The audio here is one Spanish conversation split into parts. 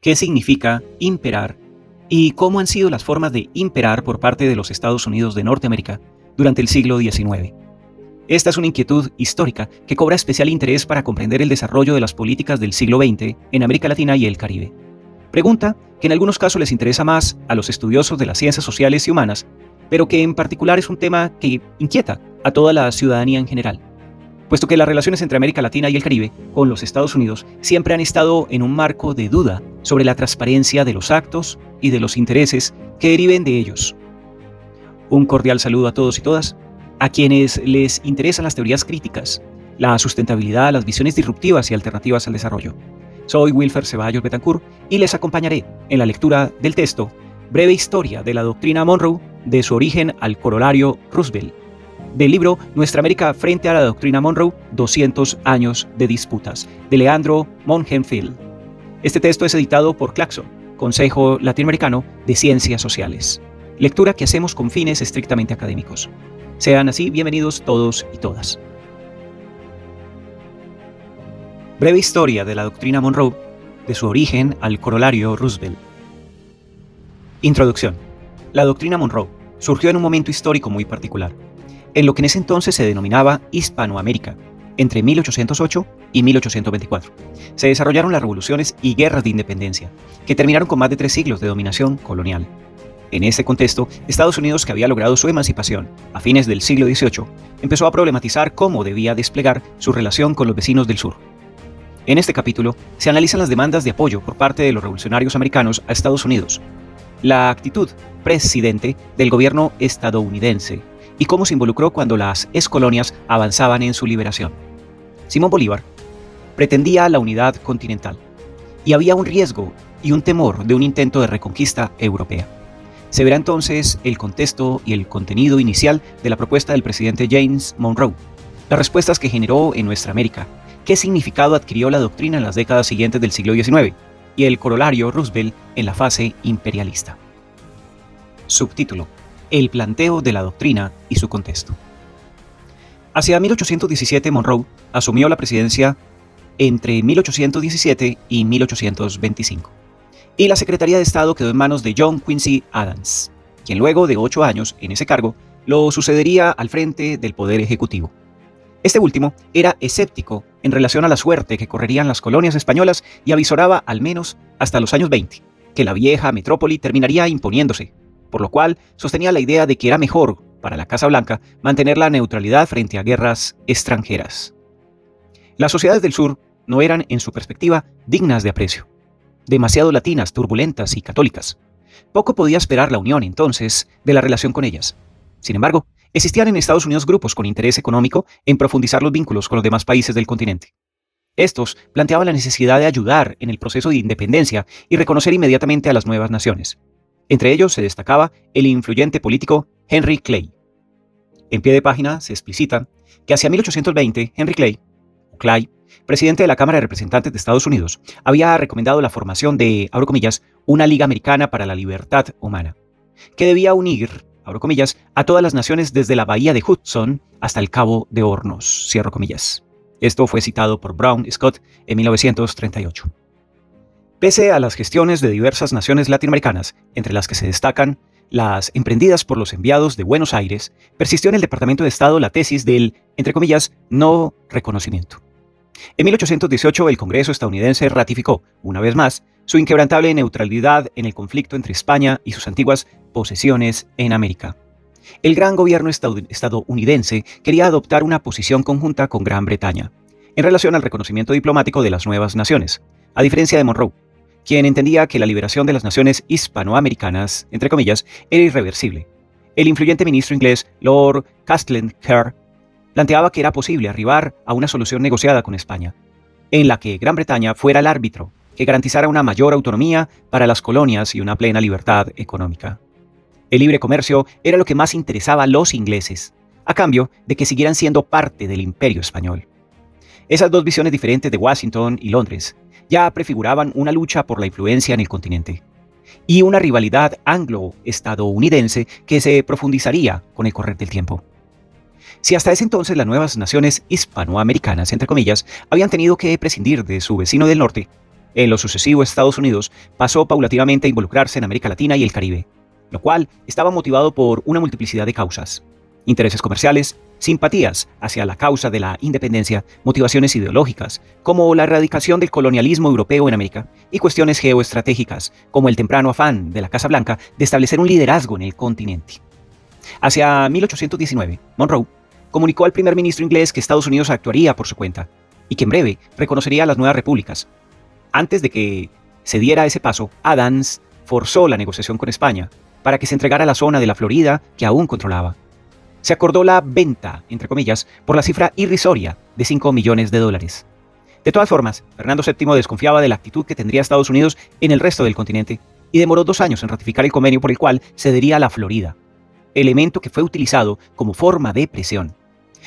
qué significa imperar y cómo han sido las formas de imperar por parte de los Estados Unidos de Norteamérica durante el siglo XIX. Esta es una inquietud histórica que cobra especial interés para comprender el desarrollo de las políticas del siglo XX en América Latina y el Caribe. Pregunta que en algunos casos les interesa más a los estudiosos de las ciencias sociales y humanas, pero que en particular es un tema que inquieta a toda la ciudadanía en general, puesto que las relaciones entre América Latina y el Caribe con los Estados Unidos siempre han estado en un marco de duda sobre la transparencia de los actos y de los intereses que deriven de ellos. Un cordial saludo a todos y todas, a quienes les interesan las teorías críticas, la sustentabilidad, las visiones disruptivas y alternativas al desarrollo. Soy Wilfer Ceballos Betancourt y les acompañaré en la lectura del texto Breve historia de la doctrina Monroe, de su origen al corolario Roosevelt, del libro Nuestra América frente a la doctrina Monroe, 200 años de disputas, de Leandro Mongenfeld. Este texto es editado por Claxon, Consejo Latinoamericano de Ciencias Sociales. Lectura que hacemos con fines estrictamente académicos. Sean así bienvenidos todos y todas. Breve historia de la doctrina Monroe, de su origen al corolario Roosevelt. Introducción. La doctrina Monroe surgió en un momento histórico muy particular, en lo que en ese entonces se denominaba Hispanoamérica, entre 1808 y 1824. Se desarrollaron las revoluciones y guerras de independencia, que terminaron con más de 3 siglos de dominación colonial. En ese contexto, Estados Unidos, que había logrado su emancipación a fines del siglo XVIII, empezó a problematizar cómo debía desplegar su relación con los vecinos del sur. En este capítulo se analizan las demandas de apoyo por parte de los revolucionarios americanos a Estados Unidos, la actitud presidente del gobierno estadounidense y cómo se involucró cuando las excolonias avanzaban en su liberación. Simón Bolívar pretendía la unidad continental y había un riesgo y un temor de un intento de reconquista europea. Se verá entonces el contexto y el contenido inicial de la propuesta del presidente James Monroe, las respuestas que generó en nuestra América, qué significado adquirió la doctrina en las décadas siguientes del siglo XIX y el corolario Roosevelt en la fase imperialista. Subtítulo: El planteo de la doctrina y su contexto. Hacia 1817 Monroe asumió la presidencia entre 1817 y 1825, y la Secretaría de Estado quedó en manos de John Quincy Adams, quien luego de 8 años en ese cargo lo sucedería al frente del Poder Ejecutivo. Este último era escéptico en relación a la suerte que correrían las colonias españolas y avisoraba, al menos hasta los años 20, que la vieja metrópoli terminaría imponiéndose, por lo cual sostenía la idea de que era mejor para la Casa Blanca mantener la neutralidad frente a guerras extranjeras. Las sociedades del sur no eran, en su perspectiva, dignas de aprecio, demasiado latinas, turbulentas y católicas. Poco podía esperar la Unión, entonces, de la relación con ellas. Sin embargo, existían en Estados Unidos grupos con interés económico en profundizar los vínculos con los demás países del continente. Estos planteaban la necesidad de ayudar en el proceso de independencia y reconocer inmediatamente a las nuevas naciones. Entre ellos se destacaba el influyente político Henry Clay. En pie de página se explicita que hacia 1820 Henry Clay, presidente de la Cámara de Representantes de Estados Unidos, había recomendado la formación de, abro comillas, una Liga Americana para la Libertad Humana, que debía unir, abro comillas, a todas las naciones desde la bahía de Hudson hasta el Cabo de Hornos, cierro comillas. Esto fue citado por Brown Scott en 1938. Pese a las gestiones de diversas naciones latinoamericanas, entre las que se destacan las emprendidas por los enviados de Buenos Aires, persistió en el Departamento de Estado la tesis del, entre comillas, no reconocimiento. En 1818 el Congreso estadounidense ratificó, una vez más, su inquebrantable neutralidad en el conflicto entre España y sus antiguas posesiones en América. El gran gobierno estadounidense quería adoptar una posición conjunta con Gran Bretaña en relación al reconocimiento diplomático de las nuevas naciones, a diferencia de Monroe, quien entendía que la liberación de las naciones hispanoamericanas, entre comillas, era irreversible. El influyente ministro inglés Lord Castleton Kerr planteaba que era posible arribar a una solución negociada con España, en la que Gran Bretaña fuera el árbitro que garantizara una mayor autonomía para las colonias y una plena libertad económica. El libre comercio era lo que más interesaba a los ingleses, a cambio de que siguieran siendo parte del Imperio español. Esas dos visiones diferentes de Washington y Londres ya prefiguraban una lucha por la influencia en el continente, y una rivalidad anglo-estadounidense que se profundizaría con el correr del tiempo. Si hasta ese entonces las nuevas naciones hispanoamericanas, entre comillas, habían tenido que prescindir de su vecino del norte, En lo sucesivo, Estados Unidos pasó paulatinamente a involucrarse en América Latina y el Caribe, lo cual estaba motivado por una multiplicidad de causas: intereses comerciales, simpatías hacia la causa de la independencia, motivaciones ideológicas, como la erradicación del colonialismo europeo en América, y cuestiones geoestratégicas, como el temprano afán de la Casa Blanca de establecer un liderazgo en el continente. Hacia 1819, Monroe comunicó al primer ministro inglés que Estados Unidos actuaría por su cuenta y que en breve reconocería las nuevas repúblicas. Antes de que se diera ese paso, Adams forzó la negociación con España para que se entregara la zona de la Florida que aún controlaba. Se acordó la venta, entre comillas, por la cifra irrisoria de $5 millones. De todas formas, Fernando VII desconfiaba de la actitud que tendría Estados Unidos en el resto del continente y demoró 2 años en ratificar el convenio por el cual cedería la Florida, elemento que fue utilizado como forma de presión.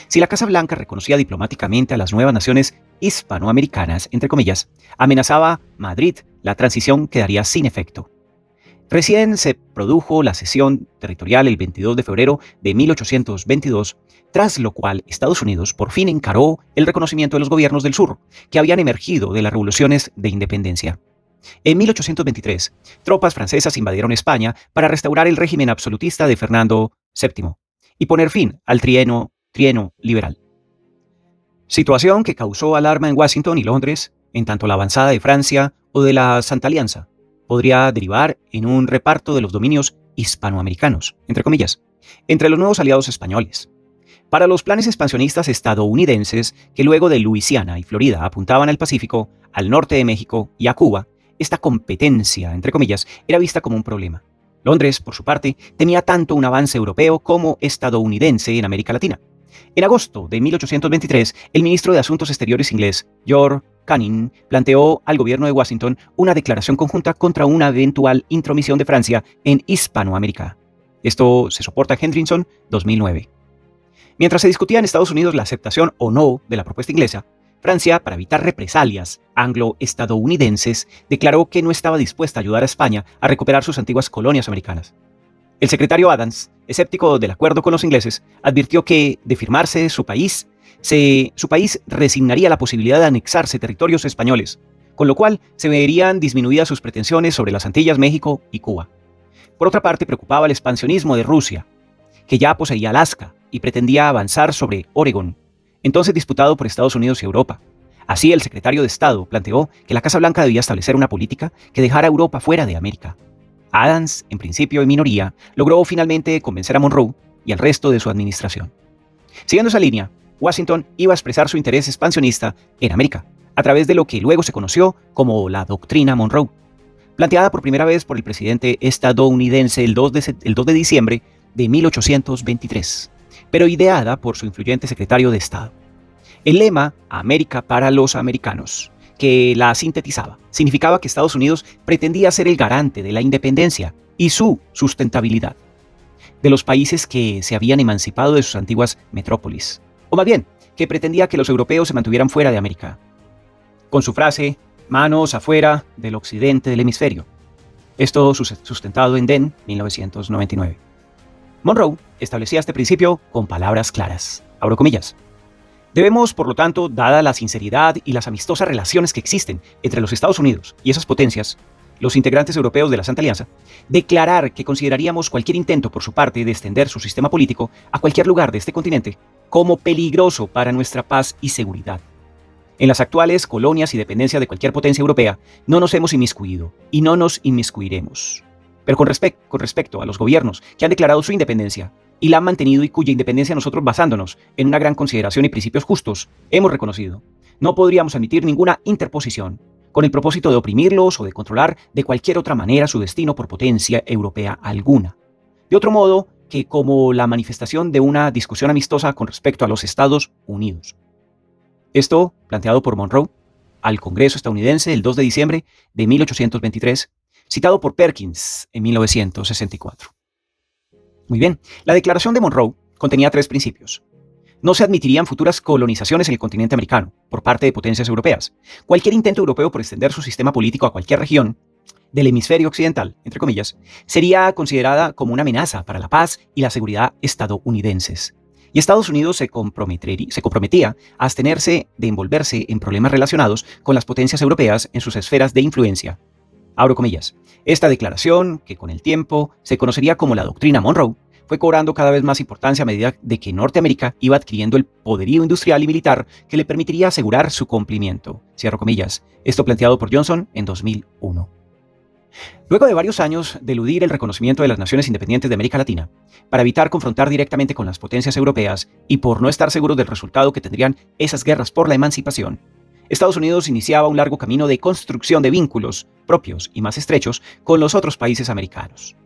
Si la Casa Blanca reconocía diplomáticamente a las nuevas naciones hispanoamericanas, entre comillas, amenazaba Madrid, la transición quedaría sin efecto. Recién se produjo la cesión territorial el 22 de febrero de 1822, tras lo cual Estados Unidos por fin encaró el reconocimiento de los gobiernos del sur, que habían emergido de las revoluciones de independencia. En 1823, tropas francesas invadieron España para restaurar el régimen absolutista de Fernando VII y poner fin al trienio liberal. Situación que causó alarma en Washington y Londres, en tanto la avanzada de Francia o de la Santa Alianza podría derivar en un reparto de los dominios hispanoamericanos, entre comillas, entre los nuevos aliados españoles. Para los planes expansionistas estadounidenses que luego de Luisiana y Florida apuntaban al Pacífico, al norte de México y a Cuba, esta competencia, entre comillas, era vista como un problema. Londres, por su parte, temía tanto un avance europeo como estadounidense en América Latina. En agosto de 1823, el ministro de Asuntos Exteriores inglés, George Canning, planteó al gobierno de Washington una declaración conjunta contra una eventual intromisión de Francia en Hispanoamérica. Esto se soporta en Henderson, 2009. Mientras se discutía en Estados Unidos la aceptación o no de la propuesta inglesa, Francia, para evitar represalias anglo-estadounidenses, declaró que no estaba dispuesta a ayudar a España a recuperar sus antiguas colonias americanas. El secretario Adams, escéptico del acuerdo con los ingleses, advirtió que, de firmarse su país resignaría la posibilidad de anexarse territorios españoles, con lo cual se verían disminuidas sus pretensiones sobre las Antillas, México y Cuba. Por otra parte, preocupaba el expansionismo de Rusia, que ya poseía Alaska y pretendía avanzar sobre Oregón, entonces disputado por Estados Unidos y Europa. Así, el secretario de Estado planteó que la Casa Blanca debía establecer una política que dejara a Europa fuera de América. Adams, en principio en minoría, logró finalmente convencer a Monroe y al resto de su administración. Siguiendo esa línea, Washington iba a expresar su interés expansionista en América, a través de lo que luego se conoció como la Doctrina Monroe, planteada por primera vez por el presidente estadounidense el 2 de diciembre de 1823, pero ideada por su influyente secretario de Estado. El lema «América para los americanos», que la sintetizaba, significaba que Estados Unidos pretendía ser el garante de la independencia y su sustentabilidad de los países que se habían emancipado de sus antiguas metrópolis, o más bien, que pretendía que los europeos se mantuvieran fuera de América, con su frase «manos afuera del occidente del hemisferio», esto sustentado en Den, 1999. Monroe establecía este principio con palabras claras, abro comillas. Debemos, por lo tanto, dada la sinceridad y las amistosas relaciones que existen entre los Estados Unidos y esas potencias, los integrantes europeos de la Santa Alianza, declarar que consideraríamos cualquier intento por su parte de extender su sistema político a cualquier lugar de este continente como peligroso para nuestra paz y seguridad. En las actuales colonias y dependencias de cualquier potencia europea no nos hemos inmiscuido y no nos inmiscuiremos. Pero con respecto a los gobiernos que han declarado su independencia y la han mantenido y cuya independencia nosotros, basándonos en una gran consideración y principios justos, hemos reconocido, no podríamos admitir ninguna interposición con el propósito de oprimirlos o de controlar de cualquier otra manera su destino por potencia europea alguna. De otro modo que como la manifestación de una discusión amistosa con respecto a los Estados Unidos. Esto planteado por Monroe al Congreso estadounidense el 2 de diciembre de 1823, citado por Perkins en 1964. Muy bien, la declaración de Monroe contenía 3 principios. No se admitirían futuras colonizaciones en el continente americano por parte de potencias europeas. Cualquier intento europeo por extender su sistema político a cualquier región del hemisferio occidental, entre comillas, sería considerada como una amenaza para la paz y la seguridad estadounidenses. y Estados Unidos se comprometía a abstenerse de envolverse en problemas relacionados con las potencias europeas en sus esferas de influencia. Abro comillas. Esta declaración, que con el tiempo se conocería como la Doctrina Monroe, fue cobrando cada vez más importancia a medida de que Norteamérica iba adquiriendo el poderío industrial y militar que le permitiría asegurar su cumplimiento. Cierro comillas. Esto planteado por Johnson en 2001. Luego de varios años de eludir el reconocimiento de las naciones independientes de América Latina, para evitar confrontar directamente con las potencias europeas y por no estar seguros del resultado que tendrían esas guerras por la emancipación, Estados Unidos iniciaba un largo camino de construcción de vínculos propios y más estrechos con los otros países americanos.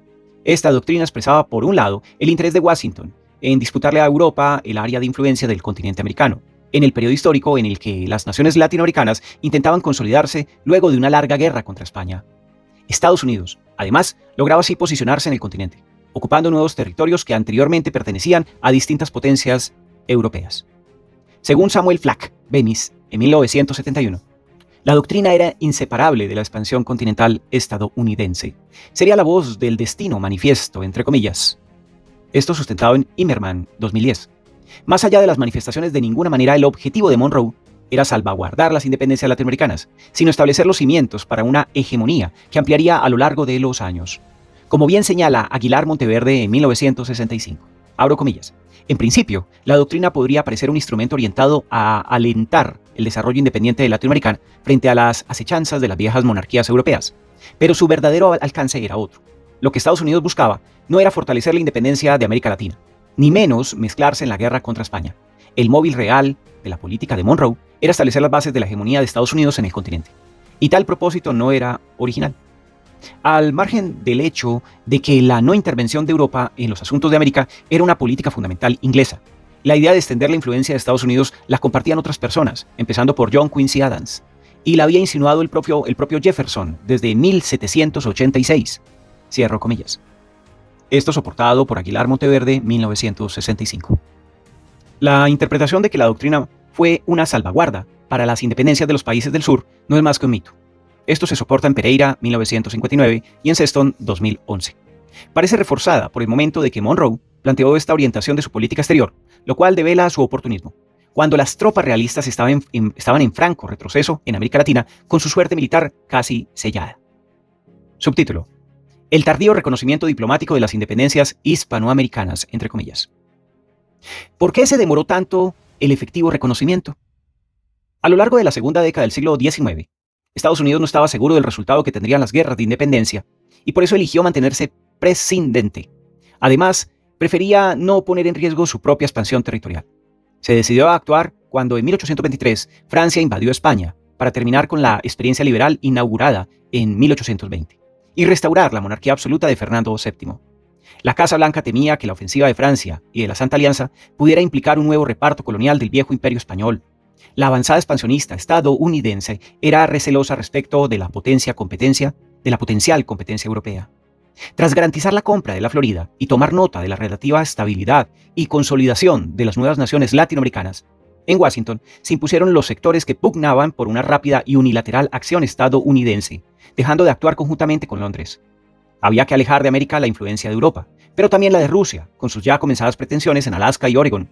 Esta doctrina expresaba, por un lado, el interés de Washington en disputarle a Europa el área de influencia del continente americano, en el periodo histórico en el que las naciones latinoamericanas intentaban consolidarse luego de una larga guerra contra España. Estados Unidos, además, lograba así posicionarse en el continente, ocupando nuevos territorios que anteriormente pertenecían a distintas potencias europeas. Según Samuel Flack Bemis, en 1971, la doctrina era inseparable de la expansión continental estadounidense. Sería la voz del destino manifiesto, entre comillas. Esto sustentado en Immerman, 2010. Más allá de las manifestaciones, de ninguna manera el objetivo de Monroe era salvaguardar las independencias latinoamericanas, sino establecer los cimientos para una hegemonía que ampliaría a lo largo de los años. Como bien señala Aguilar Monteverde en 1965, abro comillas, en principio, la doctrina podría parecer un instrumento orientado a alentar el desarrollo independiente de Latinoamérica frente a las acechanzas de las viejas monarquías europeas, pero su verdadero alcance era otro. Lo que Estados Unidos buscaba no era fortalecer la independencia de América Latina, ni menos mezclarse en la guerra contra España. El móvil real de la política de Monroe era establecer las bases de la hegemonía de Estados Unidos en el continente. Y tal propósito no era original. Al margen del hecho de que la no intervención de Europa en los asuntos de América era una política fundamental inglesa, la idea de extender la influencia de Estados Unidos la compartían otras personas, empezando por John Quincy Adams, y la había insinuado el propio Jefferson desde 1786. Cierro comillas. Esto soportado por Aguilar Monteverde, 1965. La interpretación de que la doctrina fue una salvaguarda para las independencias de los países del sur no es más que un mito. Esto se soporta en Pereira, 1959, y en Seston, 2011. Parece reforzada por el momento de que Monroe planteó esta orientación de su política exterior, lo cual devela su oportunismo, cuando las tropas realistas estaban en franco retroceso en América Latina con su suerte militar casi sellada. Subtítulo: El tardío reconocimiento diplomático de las independencias hispanoamericanas, entre comillas. ¿Por qué se demoró tanto el efectivo reconocimiento? A lo largo de la segunda década del siglo XIX, Estados Unidos no estaba seguro del resultado que tendrían las guerras de independencia y por eso eligió mantenerse prescindente. Además, prefería no poner en riesgo su propia expansión territorial. Se decidió a actuar cuando en 1823 Francia invadió España para terminar con la experiencia liberal inaugurada en 1820 y restaurar la monarquía absoluta de Fernando VII. La Casa Blanca temía que la ofensiva de Francia y de la Santa Alianza pudiera implicar un nuevo reparto colonial del viejo imperio español. La avanzada expansionista estadounidense era recelosa respecto de la potencial competencia europea. Tras garantizar la compra de la Florida y tomar nota de la relativa estabilidad y consolidación de las nuevas naciones latinoamericanas, en Washington se impusieron los sectores que pugnaban por una rápida y unilateral acción estadounidense, dejando de actuar conjuntamente con Londres. Había que alejar de América la influencia de Europa, pero también la de Rusia, con sus ya comenzadas pretensiones en Alaska y Oregón.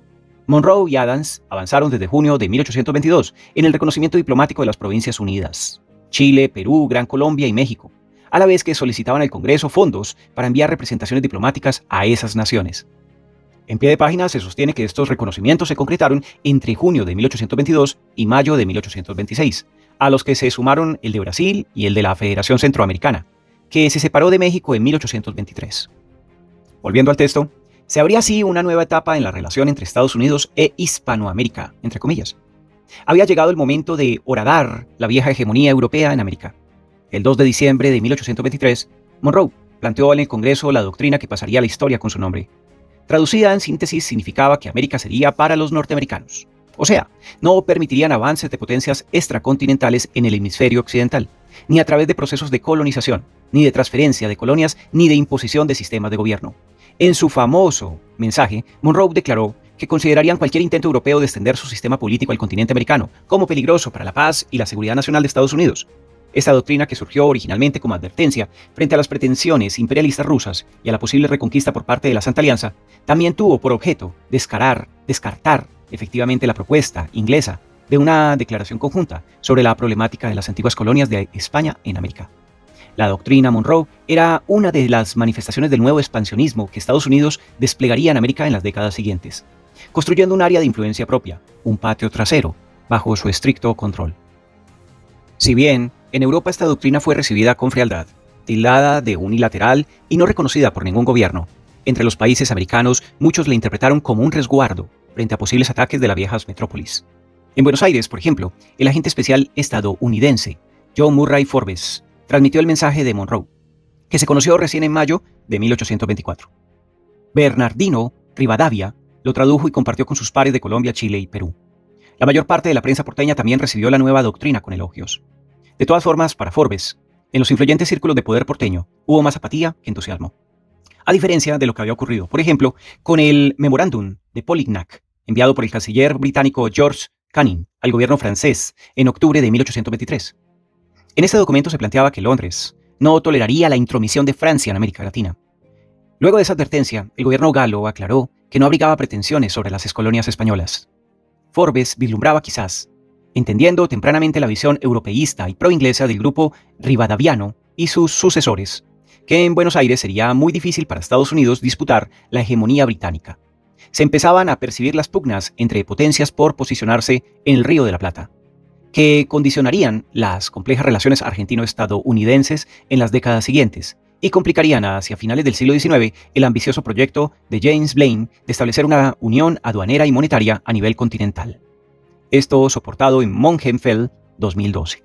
Monroe y Adams avanzaron desde junio de 1822 en el reconocimiento diplomático de las Provincias Unidas, Chile, Perú, Gran Colombia y México, a la vez que solicitaban al Congreso fondos para enviar representaciones diplomáticas a esas naciones. En pie de página se sostiene que estos reconocimientos se concretaron entre junio de 1822 y mayo de 1826, a los que se sumaron el de Brasil y el de la Federación Centroamericana, que se separó de México en 1823. Volviendo al texto, se abría así una nueva etapa en la relación entre Estados Unidos e Hispanoamérica, entre comillas. Había llegado el momento de horadar la vieja hegemonía europea en América. El 2 de diciembre de 1823, Monroe planteó en el Congreso la doctrina que pasaría a la historia con su nombre. Traducida en síntesis, significaba que América sería para los norteamericanos. O sea, no permitirían avances de potencias extracontinentales en el hemisferio occidental, ni a través de procesos de colonización, ni de transferencia de colonias, ni de imposición de sistemas de gobierno. En su famoso mensaje, Monroe declaró que considerarían cualquier intento europeo de extender su sistema político al continente americano como peligroso para la paz y la seguridad nacional de Estados Unidos. Esta doctrina, que surgió originalmente como advertencia frente a las pretensiones imperialistas rusas y a la posible reconquista por parte de la Santa Alianza, también tuvo por objeto descartar efectivamente la propuesta inglesa de una declaración conjunta sobre la problemática de las antiguas colonias de España en América. La doctrina Monroe era una de las manifestaciones del nuevo expansionismo que Estados Unidos desplegaría en América en las décadas siguientes, construyendo un área de influencia propia, un patio trasero, bajo su estricto control. Si bien en Europa esta doctrina fue recibida con frialdad, tildada de unilateral y no reconocida por ningún gobierno, entre los países americanos muchos la interpretaron como un resguardo frente a posibles ataques de las viejas metrópolis. En Buenos Aires, por ejemplo, el agente especial estadounidense John Murray Forbes transmitió el mensaje de Monroe, que se conoció recién en mayo de 1824. Bernardino Rivadavia lo tradujo y compartió con sus pares de Colombia, Chile y Perú. La mayor parte de la prensa porteña también recibió la nueva doctrina con elogios. De todas formas, para Forbes, en los influyentes círculos de poder porteño hubo más apatía que entusiasmo. A diferencia de lo que había ocurrido, por ejemplo, con el memorándum de Polignac, enviado por el canciller británico George Canning al gobierno francés en octubre de 1823. En este documento se planteaba que Londres no toleraría la intromisión de Francia en América Latina. Luego de esa advertencia, el gobierno galo aclaró que no abrigaba pretensiones sobre las excolonias españolas. Forbes vislumbraba quizás, entendiendo tempranamente la visión europeísta y pro-inglesa del grupo rivadaviano y sus sucesores, que en Buenos Aires sería muy difícil para Estados Unidos disputar la hegemonía británica. Se empezaban a percibir las pugnas entre potencias por posicionarse en el Río de la Plata, que condicionarían las complejas relaciones argentino-estadounidenses en las décadas siguientes y complicarían hacia finales del siglo XIX el ambicioso proyecto de James Blaine de establecer una unión aduanera y monetaria a nivel continental. Esto soportado en Mongenfeld 2012.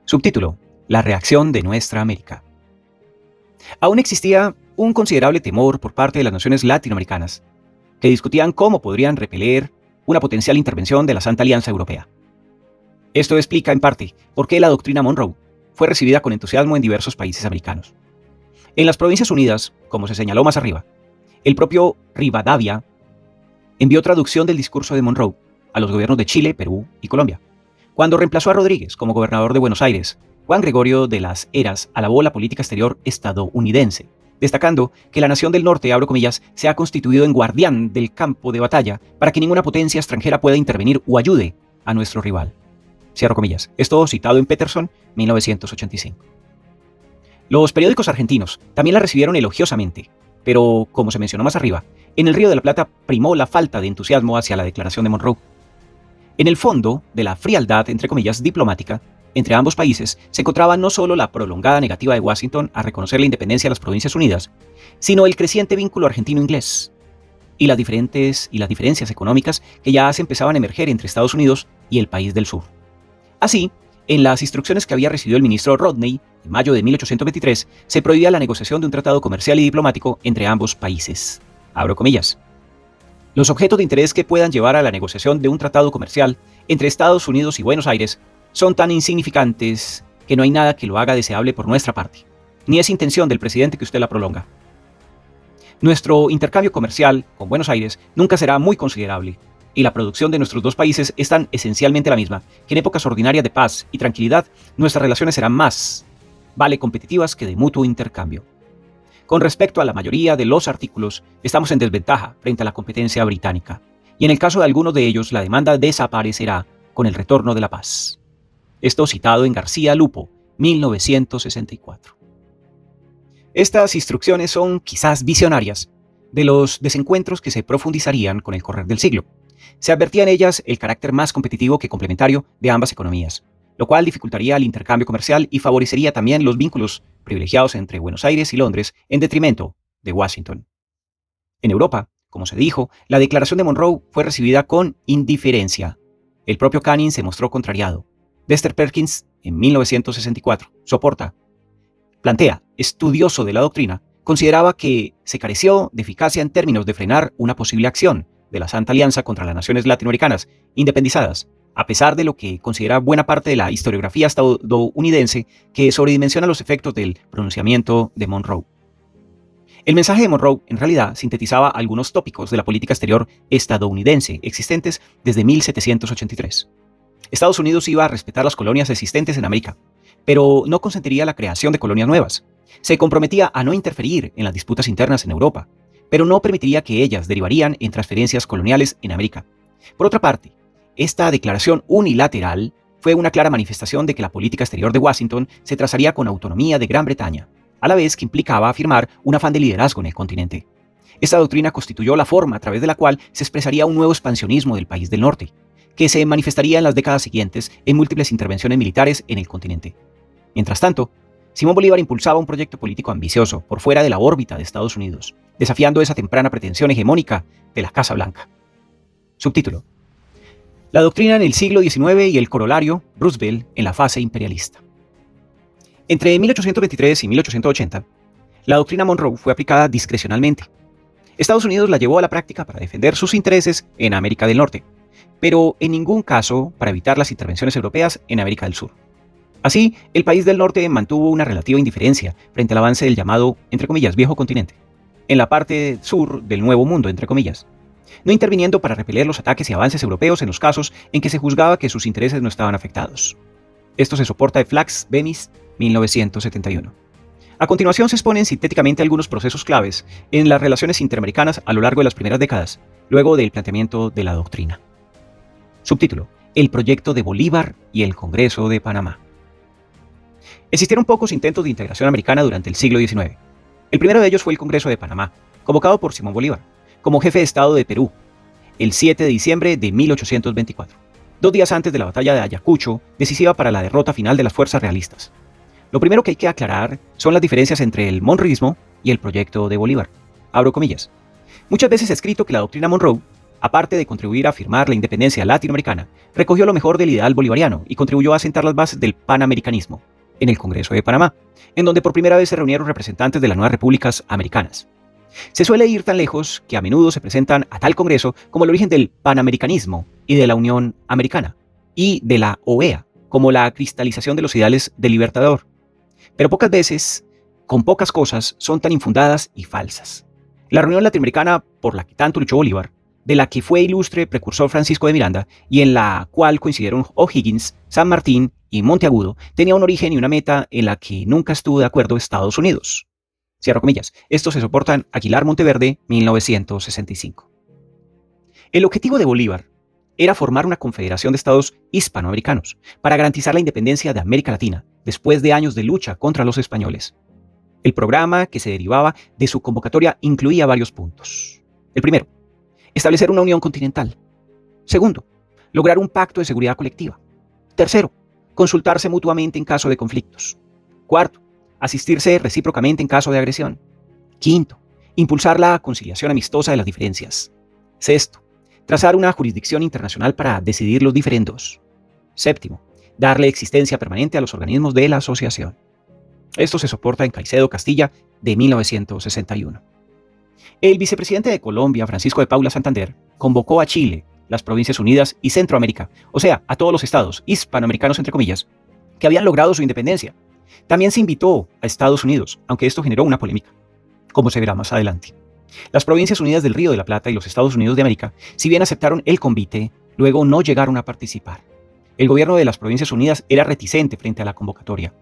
Subtítulo: La reacción de nuestra América. Aún existía un considerable temor por parte de las naciones latinoamericanas, que discutían cómo podrían repeler una potencial intervención de la Santa Alianza Europea. Esto explica en parte por qué la doctrina Monroe fue recibida con entusiasmo en diversos países americanos. En las Provincias Unidas, como se señaló más arriba, el propio Rivadavia envió traducción del discurso de Monroe a los gobiernos de Chile, Perú y Colombia. Cuando reemplazó a Rodríguez como gobernador de Buenos Aires, Juan Gregorio de las Heras alabó la política exterior estadounidense, destacando que la nación del norte, abro comillas, se ha constituido en guardián del campo de batalla para que ninguna potencia extranjera pueda intervenir o ayude a nuestro rival. Cierro comillas. Esto citado en Peterson, 1985. Los periódicos argentinos también la recibieron elogiosamente, pero, como se mencionó más arriba, en el Río de la Plata primó la falta de entusiasmo hacia la declaración de Monroe. En el fondo de la frialdad, entre comillas, diplomática, entre ambos países se encontraba no solo la prolongada negativa de Washington a reconocer la independencia de las Provincias Unidas, sino el creciente vínculo argentino-inglés y las diferencias económicas que ya se empezaban a emerger entre Estados Unidos y el país del sur. Así, en las instrucciones que había recibido el ministro Rodney en mayo de 1823, se prohibía la negociación de un tratado comercial y diplomático entre ambos países. Abro comillas. Los objetos de interés que puedan llevar a la negociación de un tratado comercial entre Estados Unidos y Buenos Aires son tan insignificantes que no hay nada que lo haga deseable por nuestra parte, ni es intención del presidente que usted la prolonga. Nuestro intercambio comercial con Buenos Aires nunca será muy considerable, y la producción de nuestros dos países es tan esencialmente la misma que en épocas ordinarias de paz y tranquilidad nuestras relaciones serán más competitivas que de mutuo intercambio. Con respecto a la mayoría de los artículos, estamos en desventaja frente a la competencia británica, y en el caso de algunos de ellos la demanda desaparecerá con el retorno de la paz. Esto citado en García Lupo, 1964. Estas instrucciones son quizás visionarias de los desencuentros que se profundizarían con el correr del siglo. Se advertía en ellas el carácter más competitivo que complementario de ambas economías, lo cual dificultaría el intercambio comercial y favorecería también los vínculos privilegiados entre Buenos Aires y Londres en detrimento de Washington. En Europa, como se dijo, la declaración de Monroe fue recibida con indiferencia. El propio Canning se mostró contrariado. Dexter Perkins, en 1964, plantea, estudioso de la doctrina, consideraba que se careció de eficacia en términos de frenar una posible acción de la Santa Alianza contra las naciones latinoamericanas independizadas, a pesar de lo que considera buena parte de la historiografía estadounidense que sobredimensiona los efectos del pronunciamiento de Monroe. El mensaje de Monroe en realidad sintetizaba algunos tópicos de la política exterior estadounidense existentes desde 1783. Estados Unidos iba a respetar las colonias existentes en América, pero no consentiría la creación de colonias nuevas. Se comprometía a no interferir en las disputas internas en Europa, pero no permitiría que ellas derivarían en transferencias coloniales en América. Por otra parte, esta declaración unilateral fue una clara manifestación de que la política exterior de Washington se trazaría con autonomía de Gran Bretaña, a la vez que implicaba afirmar un afán de liderazgo en el continente. Esta doctrina constituyó la forma a través de la cual se expresaría un nuevo expansionismo del país del norte, que se manifestaría en las décadas siguientes en múltiples intervenciones militares en el continente. Mientras tanto, Simón Bolívar impulsaba un proyecto político ambicioso por fuera de la órbita de Estados Unidos, desafiando esa temprana pretensión hegemónica de la Casa Blanca. Subtítulo: La doctrina en el siglo XIX y el corolario Roosevelt en la fase imperialista. Entre 1823 y 1880, la doctrina Monroe fue aplicada discrecionalmente. Estados Unidos la llevó a la práctica para defender sus intereses en América del Norte, pero en ningún caso para evitar las intervenciones europeas en América del Sur. Así, el país del norte mantuvo una relativa indiferencia frente al avance del llamado, entre comillas, viejo continente, en la parte sur del nuevo mundo, entre comillas, no interviniendo para repeler los ataques y avances europeos en los casos en que se juzgaba que sus intereses no estaban afectados. Esto se soporta de Flax Bemis, 1971. A continuación se exponen sintéticamente algunos procesos claves en las relaciones interamericanas a lo largo de las primeras décadas, luego del planteamiento de la doctrina. Subtítulo: El proyecto de Bolívar y el Congreso de Panamá. Existieron pocos intentos de integración americana durante el siglo XIX. El primero de ellos fue el Congreso de Panamá, convocado por Simón Bolívar, como jefe de Estado de Perú, el 7 de diciembre de 1824, 2 días antes de la batalla de Ayacucho, decisiva para la derrota final de las fuerzas realistas. Lo primero que hay que aclarar son las diferencias entre el monroeísmo y el proyecto de Bolívar. Abro comillas. Muchas veces se ha escrito que la doctrina Monroe, aparte de contribuir a afirmar la independencia latinoamericana, recogió lo mejor del ideal bolivariano y contribuyó a sentar las bases del panamericanismo en el Congreso de Panamá, en donde por primera vez se reunieron representantes de las nuevas repúblicas americanas. Se suele ir tan lejos que a menudo se presentan a tal Congreso como el origen del panamericanismo y de la Unión Americana, y de la OEA, como la cristalización de los ideales del Libertador. Pero pocas veces, con pocas cosas, son tan infundadas y falsas. La reunión latinoamericana por la que tanto luchó Bolívar, de la que fue ilustre precursor Francisco de Miranda y en la cual coincidieron O'Higgins, San Martín y Monteagudo, tenía un origen y una meta en la que nunca estuvo de acuerdo Estados Unidos. Cierro comillas. Esto se soporta en Aguilar Monteverde, 1965. El objetivo de Bolívar era formar una confederación de estados hispanoamericanos para garantizar la independencia de América Latina después de años de lucha contra los españoles. El programa que se derivaba de su convocatoria incluía varios puntos. El primero, establecer una unión continental. Segundo, lograr un pacto de seguridad colectiva. Tercero, consultarse mutuamente en caso de conflictos. Cuarto, asistirse recíprocamente en caso de agresión. Quinto, impulsar la conciliación amistosa de las diferencias. Sexto, trazar una jurisdicción internacional para decidir los diferendos. Séptimo, darle existencia permanente a los organismos de la asociación. Esto se soporta en Caicedo Castilla de 1961. El vicepresidente de Colombia, Francisco de Paula Santander, convocó a Chile, las Provincias Unidas y Centroamérica, o sea, a todos los estados hispanoamericanos, entre comillas, que habían logrado su independencia. También se invitó a Estados Unidos, aunque esto generó una polémica, como se verá más adelante. Las Provincias Unidas del Río de la Plata y los Estados Unidos de América, si bien aceptaron el convite, luego no llegaron a participar. El gobierno de las Provincias Unidas era reticente frente a la convocatoria,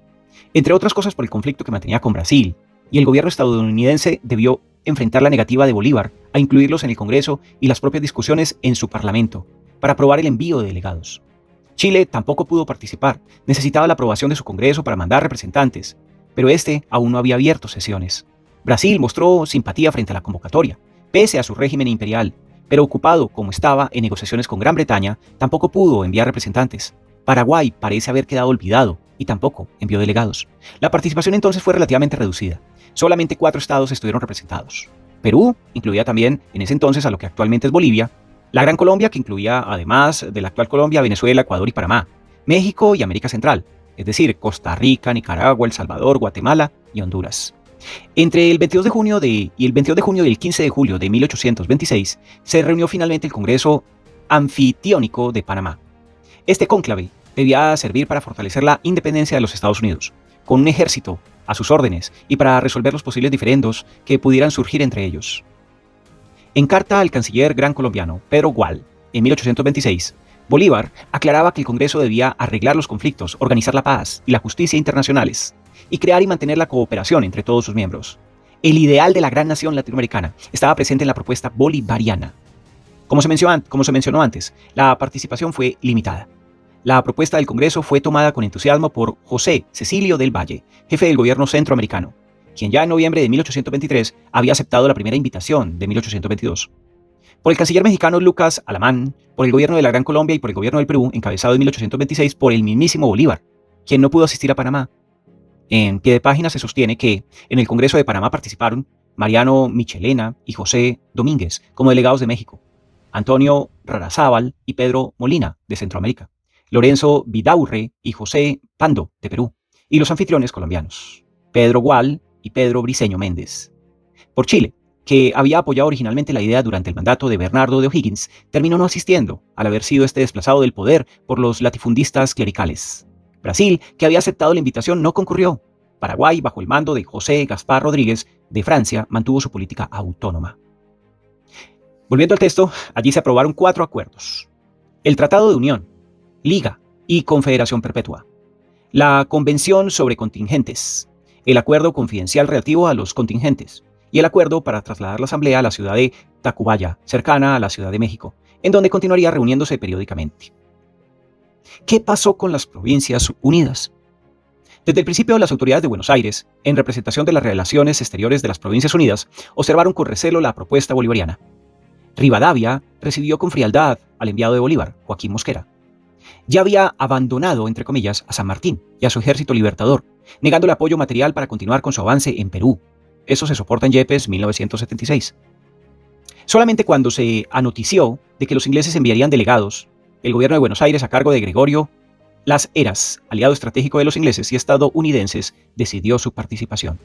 entre otras cosas por el conflicto que mantenía con Brasil, y el gobierno estadounidense debió enfrentar la negativa de Bolívar a incluirlos en el Congreso y las propias discusiones en su parlamento para aprobar el envío de delegados. Chile tampoco pudo participar, necesitaba la aprobación de su Congreso para mandar representantes, pero este aún no había abierto sesiones. Brasil mostró simpatía frente a la convocatoria, pese a su régimen imperial, pero ocupado como estaba en negociaciones con Gran Bretaña, tampoco pudo enviar representantes. Paraguay parece haber quedado olvidado y tampoco envió delegados. La participación entonces fue relativamente reducida. Solamente 4 estados estuvieron representados. Perú incluía también en ese entonces a lo que actualmente es Bolivia, la Gran Colombia, que incluía además de la actual Colombia, Venezuela, Ecuador y Panamá, México y América Central, es decir, Costa Rica, Nicaragua, El Salvador, Guatemala y Honduras. Entre el 22 de junio y el 15 de julio de 1826 se reunió finalmente el Congreso Anfitriónico de Panamá. Este cónclave debía servir para fortalecer la independencia de los Estados Unidos, con un ejército a sus órdenes y para resolver los posibles diferendos que pudieran surgir entre ellos. En carta al canciller gran colombiano Pedro Gual, en 1826, Bolívar aclaraba que el Congreso debía arreglar los conflictos, organizar la paz y la justicia internacionales, y crear y mantener la cooperación entre todos sus miembros. El ideal de la gran nación latinoamericana estaba presente en la propuesta bolivariana. Como se mencionó antes, la participación fue limitada. La propuesta del Congreso fue tomada con entusiasmo por José Cecilio del Valle, jefe del gobierno centroamericano, quien ya en noviembre de 1823 había aceptado la primera invitación de 1822. Por el canciller mexicano Lucas Alamán, por el gobierno de la Gran Colombia y por el gobierno del Perú, encabezado en 1826 por el mismísimo Bolívar, quien no pudo asistir a Panamá. En pie de página se sostiene que en el Congreso de Panamá participaron Mariano Michelena y José Domínguez como delegados de México, Antonio Rarazábal y Pedro Molina de Centroamérica, Lorenzo Vidaurre y José Pando de Perú, y los anfitriones colombianos, Pedro Gual y Pedro Briceño Méndez. Por Chile, que había apoyado originalmente la idea durante el mandato de Bernardo de O'Higgins, terminó no asistiendo al haber sido desplazado del poder por los latifundistas clericales. Brasil, que había aceptado la invitación, no concurrió. Paraguay, bajo el mando de José Gaspar Rodríguez de Francia, mantuvo su política autónoma. Volviendo al texto, allí se aprobaron 4 acuerdos: el Tratado de Unión, Liga y Confederación Perpetua, la Convención sobre Contingentes, el Acuerdo Confidencial relativo a los contingentes y el acuerdo para trasladar la Asamblea a la ciudad de Tacubaya, cercana a la Ciudad de México, en donde continuaría reuniéndose periódicamente. ¿Qué pasó con las Provincias Unidas? Desde el principio, las autoridades de Buenos Aires, en representación de las relaciones exteriores de las Provincias Unidas, observaron con recelo la propuesta bolivariana. Rivadavia recibió con frialdad al enviado de Bolívar, Joaquín Mosquera. Ya había abandonado, entre comillas, a San Martín y a su ejército libertador, negándole apoyo material para continuar con su avance en Perú. Eso se soporta en Yepes, 1976. Solamente cuando se anotició de que los ingleses enviarían delegados, el gobierno de Buenos Aires, a cargo de Gregorio Las Heras, aliado estratégico de los ingleses y estadounidenses, decidió su participación.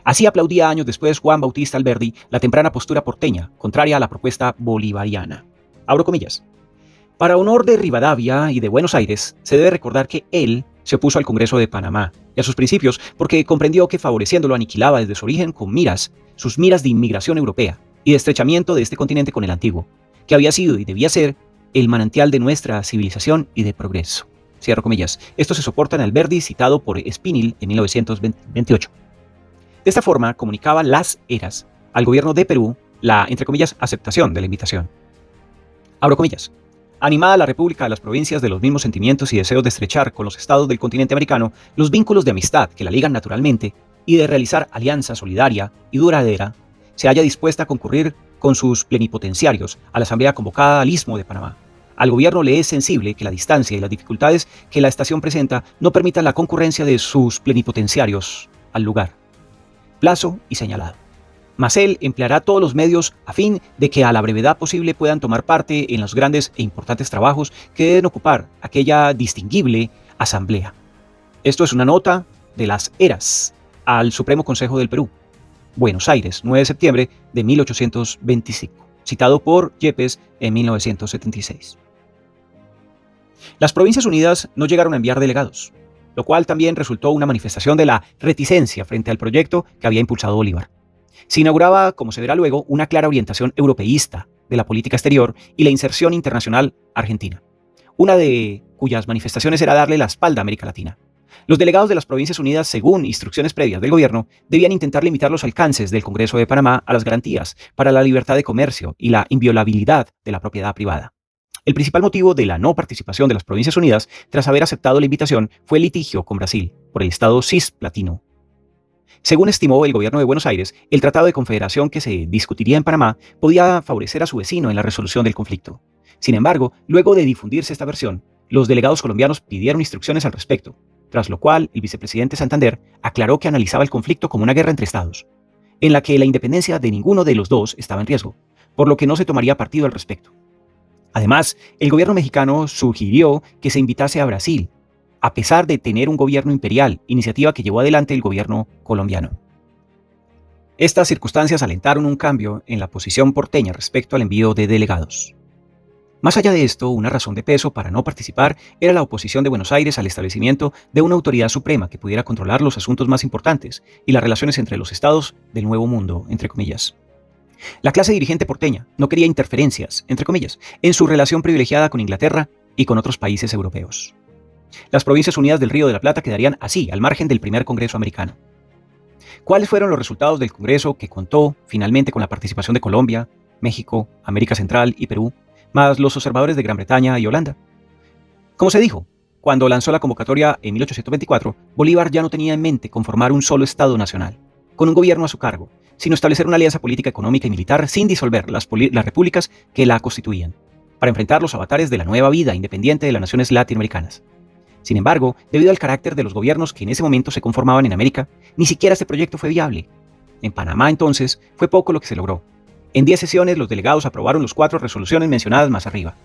Así aplaudía años después Juan Bautista Alberdi la temprana postura porteña, contraria a la propuesta bolivariana. Abro comillas. Para honor de Rivadavia y de Buenos Aires, se debe recordar que él se opuso al Congreso de Panamá y a sus principios porque comprendió que favoreciéndolo aniquilaba desde su origen con sus miras de inmigración europea y de estrechamiento de este continente con el antiguo, que había sido y debía ser el manantial de nuestra civilización y de progreso. Cierro comillas. Esto se soporta en Alberdi, citado por Spinell en 1928. De esta forma, comunicaba Las Heras al gobierno de Perú la, entre comillas, aceptación de la invitación. Abro comillas. Animada la República de las Provincias de los mismos sentimientos y deseos de estrechar con los estados del continente americano los vínculos de amistad que la ligan naturalmente y de realizar alianza solidaria y duradera, se halla dispuesta a concurrir con sus plenipotenciarios a la asamblea convocada al Istmo de Panamá. Al gobierno le es sensible que la distancia y las dificultades que la estación presenta no permitan la concurrencia de sus plenipotenciarios al lugar. Plazo y señalado. Mas él empleará todos los medios a fin de que a la brevedad posible puedan tomar parte en los grandes e importantes trabajos que deben ocupar aquella distinguible asamblea. Esto es una nota de Las Heras al Supremo Consejo del Perú. Buenos Aires, 9 de septiembre de 1825, citado por Yepes en 1976. Las Provincias Unidas no llegaron a enviar delegados, lo cual también resultó una manifestación de la reticencia frente al proyecto que había impulsado Bolívar. Se inauguraba, como se verá luego, una clara orientación europeísta de la política exterior y la inserción internacional argentina, una de cuyas manifestaciones era darle la espalda a América Latina. Los delegados de las Provincias Unidas, según instrucciones previas del gobierno, debían intentar limitar los alcances del Congreso de Panamá a las garantías para la libertad de comercio y la inviolabilidad de la propiedad privada. El principal motivo de la no participación de las Provincias Unidas, tras haber aceptado la invitación, fue el litigio con Brasil por el estado cisplatino. Según estimó el gobierno de Buenos Aires, el Tratado de Confederación que se discutiría en Panamá podía favorecer a su vecino en la resolución del conflicto. Sin embargo, luego de difundirse esta versión, los delegados colombianos pidieron instrucciones al respecto, tras lo cual el vicepresidente Santander aclaró que analizaba el conflicto como una guerra entre estados, en la que la independencia de ninguno de los dos estaba en riesgo, por lo que no se tomaría partido al respecto. Además, el gobierno mexicano sugirió que se invitase a Brasil, a pesar de tener un gobierno imperial, iniciativa que llevó adelante el gobierno colombiano. Estas circunstancias alentaron un cambio en la posición porteña respecto al envío de delegados. Más allá de esto, una razón de peso para no participar era la oposición de Buenos Aires al establecimiento de una autoridad suprema que pudiera controlar los asuntos más importantes y las relaciones entre los estados del Nuevo Mundo, entre comillas. La clase dirigente porteña no quería interferencias, entre comillas, en su relación privilegiada con Inglaterra y con otros países europeos. Las Provincias Unidas del Río de la Plata quedarían así, al margen del primer Congreso americano. ¿Cuáles fueron los resultados del Congreso que contó finalmente con la participación de Colombia, México, América Central y Perú, más los observadores de Gran Bretaña y Holanda? Como se dijo, cuando lanzó la convocatoria en 1824, Bolívar ya no tenía en mente conformar un solo Estado nacional, con un gobierno a su cargo, sino establecer una alianza política, económica y militar sin disolver las repúblicas que la constituían, para enfrentar los avatares de la nueva vida independiente de las naciones latinoamericanas. Sin embargo, debido al carácter de los gobiernos que en ese momento se conformaban en América, ni siquiera este proyecto fue viable. En Panamá, entonces, fue poco lo que se logró. En 10 sesiones, los delegados aprobaron las 4 resoluciones mencionadas más arriba.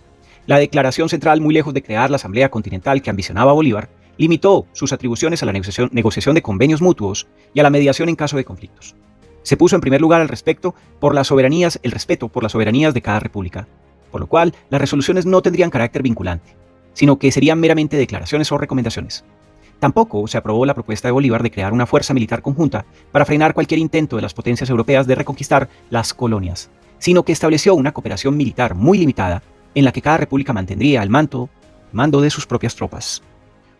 La declaración central, muy lejos de crear la Asamblea Continental que ambicionaba Bolívar, limitó sus atribuciones a la negociación de convenios mutuos y a la mediación en caso de conflictos. Se puso en primer lugar el respeto por las soberanías de cada república, por lo cual las resoluciones no tendrían carácter vinculante, sino que serían meramente declaraciones o recomendaciones. Tampoco se aprobó la propuesta de Bolívar de crear una fuerza militar conjunta para frenar cualquier intento de las potencias europeas de reconquistar las colonias, sino que estableció una cooperación militar muy limitada en la que cada república mantendría el mando de sus propias tropas.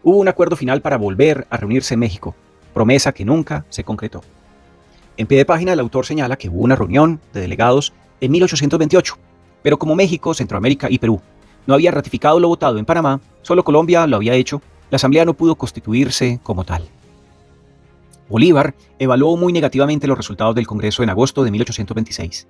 Hubo un acuerdo final para volver a reunirse en México, promesa que nunca se concretó. En pie de página, el autor señala que hubo una reunión de delegados en 1828, pero como México, Centroamérica y Perú no habían ratificado lo votado en Panamá, solo Colombia lo había hecho, la Asamblea no pudo constituirse como tal. Bolívar evaluó muy negativamente los resultados del Congreso en agosto de 1826.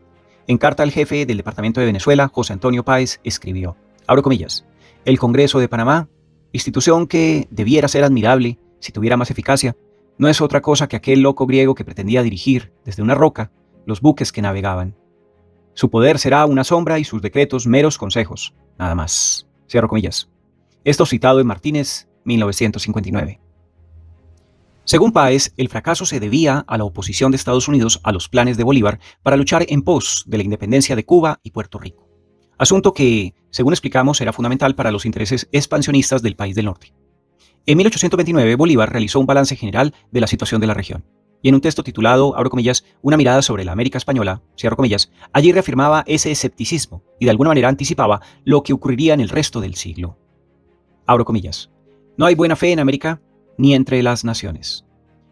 En carta al jefe del Departamento de Venezuela, José Antonio Páez, escribió, abro comillas, el Congreso de Panamá, institución que debiera ser admirable si tuviera más eficacia, no es otra cosa que aquel loco griego que pretendía dirigir desde una roca los buques que navegaban. Su poder será una sombra y sus decretos meros consejos, nada más. Cierro comillas. Esto citado en Martínez, 1959. Según Páez, el fracaso se debía a la oposición de Estados Unidos a los planes de Bolívar para luchar en pos de la independencia de Cuba y Puerto Rico. Asunto que, según explicamos, era fundamental para los intereses expansionistas del país del norte. En 1829, Bolívar realizó un balance general de la situación de la región. Y en un texto titulado, abro comillas, Una mirada sobre la América Española, cierro comillas, allí reafirmaba ese escepticismo y de alguna manera anticipaba lo que ocurriría en el resto del siglo. Abro comillas. No hay buena fe en América ni entre las naciones.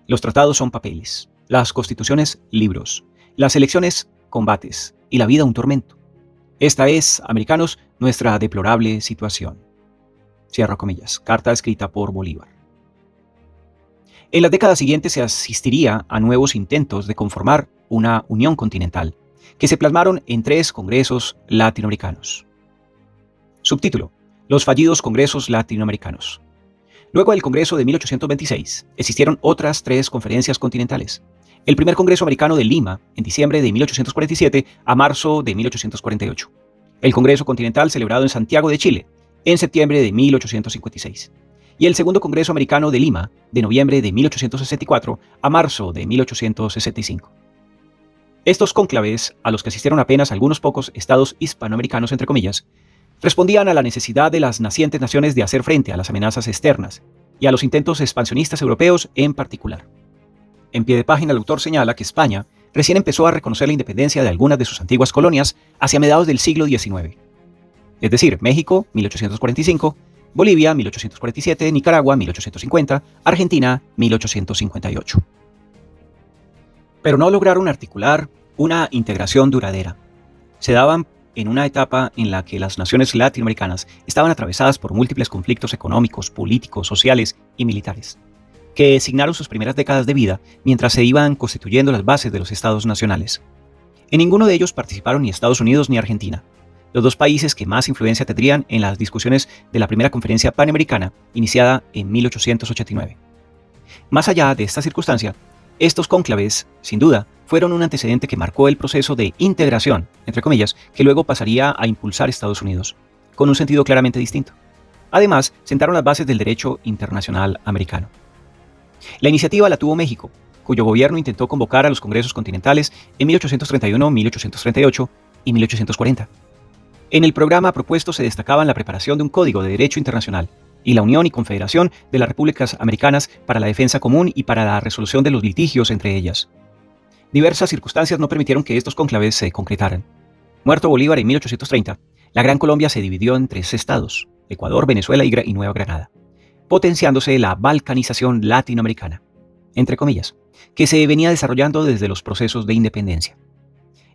Los tratados son papeles, las constituciones libros, las elecciones combates y la vida un tormento. Esta es, americanos, nuestra deplorable situación. Cierro comillas. Carta escrita por Bolívar. En las décadas siguientes se asistiría a nuevos intentos de conformar una unión continental, que se plasmaron en 3 congresos latinoamericanos. Subtítulo: Los fallidos congresos latinoamericanos. Luego del Congreso de 1826, existieron otras 3 conferencias continentales. El primer Congreso Americano de Lima, en diciembre de 1847 a marzo de 1848. El Congreso Continental celebrado en Santiago de Chile, en septiembre de 1856. Y el segundo Congreso Americano de Lima, de noviembre de 1864 a marzo de 1865. Estos cónclaves, a los que asistieron apenas algunos pocos estados hispanoamericanos, entre comillas, respondían a la necesidad de las nacientes naciones de hacer frente a las amenazas externas y a los intentos expansionistas europeos en particular. En pie de página, el autor señala que España recién empezó a reconocer la independencia de algunas de sus antiguas colonias hacia mediados del siglo XIX. Es decir, México, 1845, Bolivia, 1847, Nicaragua, 1850, Argentina, 1858. Pero no lograron articular una integración duradera. Se daban en una etapa en la que las naciones latinoamericanas estaban atravesadas por múltiples conflictos económicos, políticos, sociales y militares, que signaron sus primeras décadas de vida mientras se iban constituyendo las bases de los estados nacionales. En ninguno de ellos participaron ni Estados Unidos ni Argentina, los 2 países que más influencia tendrían en las discusiones de la primera conferencia panamericana iniciada en 1889. Más allá de esta circunstancia, estos cónclaves, sin duda, fueron un antecedente que marcó el proceso de integración, entre comillas, que luego pasaría a impulsar Estados Unidos, con un sentido claramente distinto. Además, sentaron las bases del derecho internacional americano. La iniciativa la tuvo México, cuyo gobierno intentó convocar a los congresos continentales en 1831, 1838 y 1840. En el programa propuesto se destacaban la preparación de un código de derecho internacional y la unión y confederación de las repúblicas americanas para la defensa común y para la resolución de los litigios entre ellas. Diversas circunstancias no permitieron que estos cónclaves se concretaran. Muerto Bolívar en 1830, la Gran Colombia se dividió en 3 estados, Ecuador, Venezuela y Nueva Granada, potenciándose la balcanización latinoamericana, entre comillas, que se venía desarrollando desde los procesos de independencia.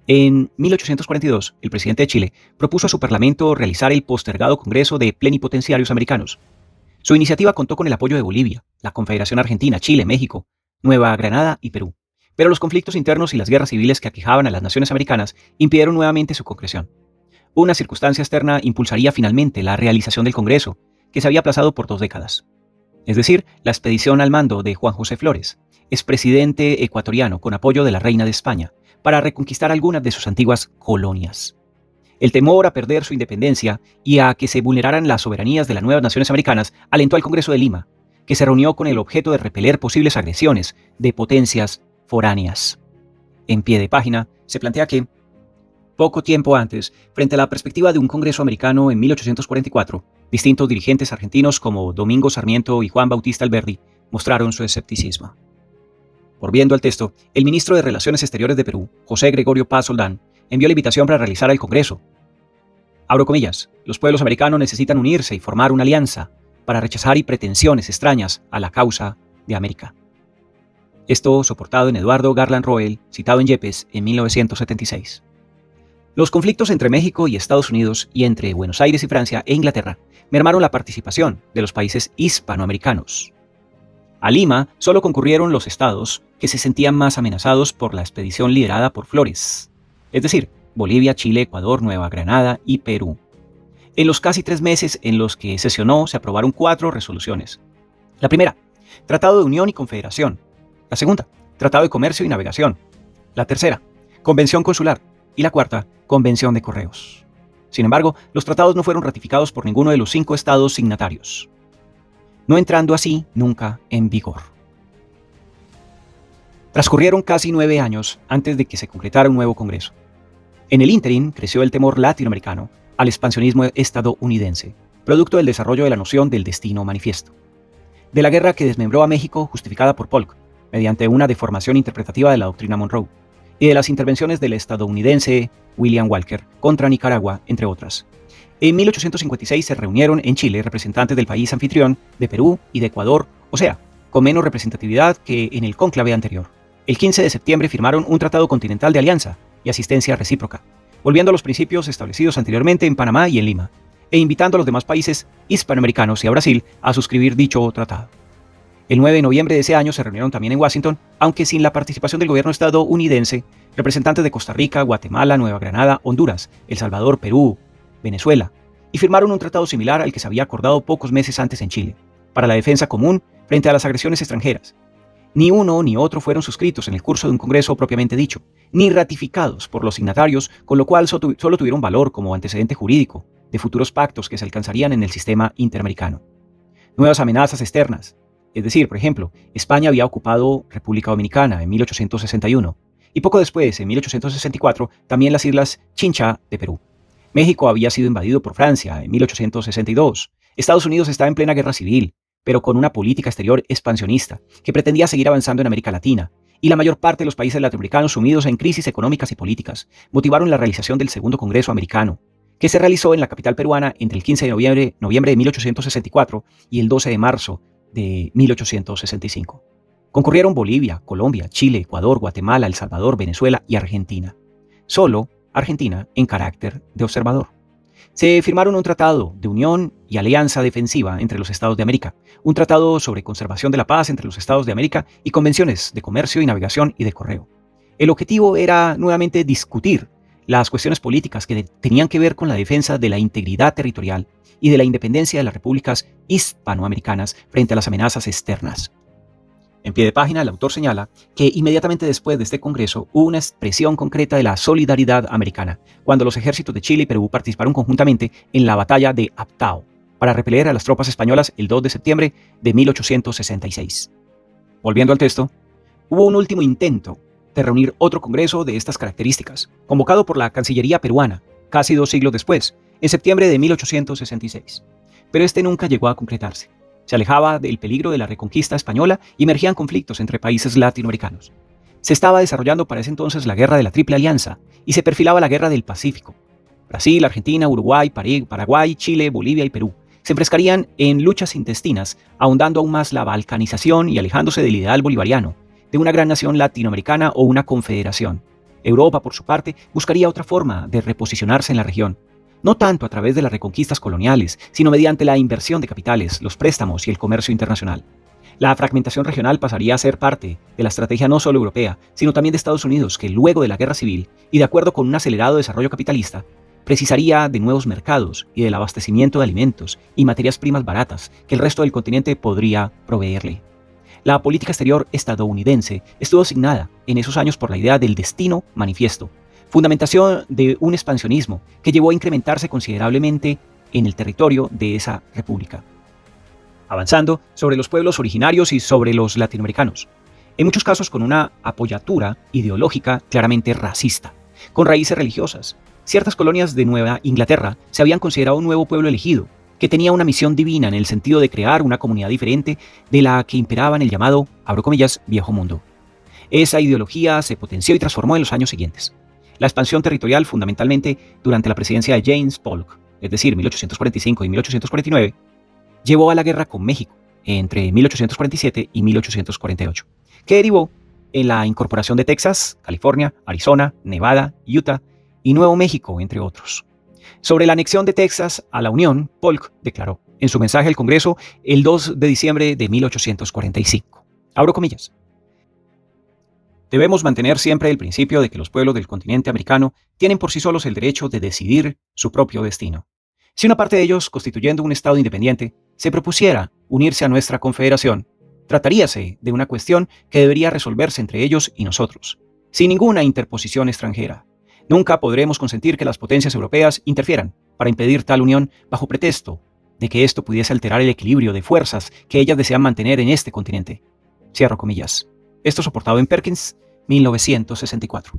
En 1842, el presidente de Chile propuso a su parlamento realizar el postergado Congreso de Plenipotenciarios Americanos. Su iniciativa contó con el apoyo de Bolivia, la Confederación Argentina, Chile, México, Nueva Granada y Perú. Pero los conflictos internos y las guerras civiles que aquejaban a las naciones americanas impidieron nuevamente su concreción. Una circunstancia externa impulsaría finalmente la realización del Congreso, que se había aplazado por 2 décadas. Es decir, la expedición al mando de Juan José Flores, expresidente ecuatoriano con apoyo de la reina de España, para reconquistar algunas de sus antiguas colonias. El temor a perder su independencia y a que se vulneraran las soberanías de las nuevas naciones americanas alentó al Congreso de Lima, que se reunió con el objeto de repeler posibles agresiones de potencias foráneas. En pie de página se plantea que, poco tiempo antes, frente a la perspectiva de un Congreso americano en 1844, distintos dirigentes argentinos como Domingo Sarmiento y Juan Bautista Alberdi mostraron su escepticismo. Volviendo al texto, el ministro de Relaciones Exteriores de Perú, José Gregorio Paz Soldán, envió la invitación para realizar el Congreso. Abro comillas, los pueblos americanos necesitan unirse y formar una alianza para rechazar pretensiones extrañas a la causa de América. Esto soportado en Eduardo Garland Roel, citado en Yepes en 1976. Los conflictos entre México y Estados Unidos y entre Buenos Aires y Francia e Inglaterra mermaron la participación de los países hispanoamericanos. A Lima solo concurrieron los estados que se sentían más amenazados por la expedición liderada por Flores, es decir, Bolivia, Chile, Ecuador, Nueva Granada y Perú. En los casi 3 meses en los que sesionó se aprobaron 4 resoluciones. La primera, Tratado de Unión y Confederación. La segunda, Tratado de Comercio y Navegación. La tercera, Convención Consular. Y la cuarta, Convención de Correos. Sin embargo, los tratados no fueron ratificados por ninguno de los 5 estados signatarios, no entrando así nunca en vigor. Transcurrieron casi 9 años antes de que se concretara un nuevo Congreso. En el ínterin creció el temor latinoamericano al expansionismo estadounidense, producto del desarrollo de la noción del destino manifiesto. De la guerra que desmembró a México justificada por Polk, mediante una deformación interpretativa de la doctrina Monroe, y de las intervenciones del estadounidense William Walker contra Nicaragua, entre otras. En 1856 se reunieron en Chile representantes del país anfitrión, de Perú y de Ecuador, o sea, con menos representatividad que en el cónclave anterior. El 15 de septiembre firmaron un tratado continental de alianza y asistencia recíproca, volviendo a los principios establecidos anteriormente en Panamá y en Lima, e invitando a los demás países hispanoamericanos y a Brasil a suscribir dicho tratado. El 9 de noviembre de ese año se reunieron también en Washington, aunque sin la participación del gobierno estadounidense, representantes de Costa Rica, Guatemala, Nueva Granada, Honduras, El Salvador, Perú, Venezuela, y firmaron un tratado similar al que se había acordado pocos meses antes en Chile, para la defensa común frente a las agresiones extranjeras. Ni uno ni otro fueron suscritos en el curso de un congreso propiamente dicho, ni ratificados por los signatarios, con lo cual solo tuvieron valor como antecedente jurídico de futuros pactos que se alcanzarían en el sistema interamericano. Nuevas amenazas externas, es decir, por ejemplo, España había ocupado República Dominicana en 1861, y poco después, en 1864, también las islas Chincha de Perú. México había sido invadido por Francia en 1862. Estados Unidos estaba en plena guerra civil, pero con una política exterior expansionista que pretendía seguir avanzando en América Latina, y la mayor parte de los países latinoamericanos sumidos en crisis económicas y políticas motivaron la realización del Segundo Congreso Americano, que se realizó en la capital peruana entre el 15 de noviembre de 1864 y el 12 de marzo de 1865. Concurrieron Bolivia, Colombia, Chile, Ecuador, Guatemala, El Salvador, Venezuela y Argentina. Solo Argentina en carácter de observador. Se firmaron un tratado de unión y alianza defensiva entre los Estados de América, un tratado sobre conservación de la paz entre los Estados de América y convenciones de comercio y navegación y de correo. El objetivo era nuevamente discutir las cuestiones políticas que tenían que ver con la defensa de la integridad territorial y de la independencia de las repúblicas hispanoamericanas frente a las amenazas externas. En pie de página, el autor señala que inmediatamente después de este congreso hubo una expresión concreta de la solidaridad americana, cuando los ejércitos de Chile y Perú participaron conjuntamente en la batalla de Aptao, para repeler a las tropas españolas el 2 de septiembre de 1866. Volviendo al texto, hubo un último intento de reunir otro congreso de estas características, convocado por la Cancillería peruana, casi 2 siglos después, en septiembre de 1866. Pero este nunca llegó a concretarse. Se alejaba del peligro de la reconquista española y emergían conflictos entre países latinoamericanos. Se estaba desarrollando para ese entonces la Guerra de la Triple Alianza y se perfilaba la Guerra del Pacífico. Brasil, Argentina, Uruguay, Paraguay, Chile, Bolivia y Perú se enfrescarían en luchas intestinas, ahondando aún más la balcanización y alejándose del ideal bolivariano, de una gran nación latinoamericana o una confederación. Europa, por su parte, buscaría otra forma de reposicionarse en la región, no tanto a través de las reconquistas coloniales, sino mediante la inversión de capitales, los préstamos y el comercio internacional. La fragmentación regional pasaría a ser parte de la estrategia no solo europea, sino también de Estados Unidos, que luego de la Guerra Civil, y de acuerdo con un acelerado desarrollo capitalista, precisaría de nuevos mercados y del abastecimiento de alimentos y materias primas baratas que el resto del continente podría proveerle. La política exterior estadounidense estuvo asignada en esos años por la idea del destino manifiesto, fundamentación de un expansionismo que llevó a incrementarse considerablemente en el territorio de esa república, avanzando sobre los pueblos originarios y sobre los latinoamericanos, en muchos casos con una apoyatura ideológica claramente racista, con raíces religiosas. Ciertas colonias de Nueva Inglaterra se habían considerado un nuevo pueblo elegido, que tenía una misión divina en el sentido de crear una comunidad diferente de la que imperaba en el llamado, abro comillas, viejo mundo. Esa ideología se potenció y transformó en los años siguientes. La expansión territorial, fundamentalmente durante la presidencia de James Polk, es decir, 1845 y 1849, llevó a la guerra con México entre 1847 y 1848, que derivó en la incorporación de Texas, California, Arizona, Nevada, Utah y Nuevo México, entre otros. Sobre la anexión de Texas a la Unión, Polk declaró en su mensaje al Congreso el 2 de diciembre de 1845, abro comillas: debemos mantener siempre el principio de que los pueblos del continente americano tienen por sí solos el derecho de decidir su propio destino. Si una parte de ellos, constituyendo un Estado independiente, se propusiera unirse a nuestra confederación, trataríase de una cuestión que debería resolverse entre ellos y nosotros, sin ninguna interposición extranjera. Nunca podremos consentir que las potencias europeas interfieran para impedir tal unión bajo pretexto de que esto pudiese alterar el equilibrio de fuerzas que ellas desean mantener en este continente. Cierro comillas. Esto soportado en Perkins, 1964.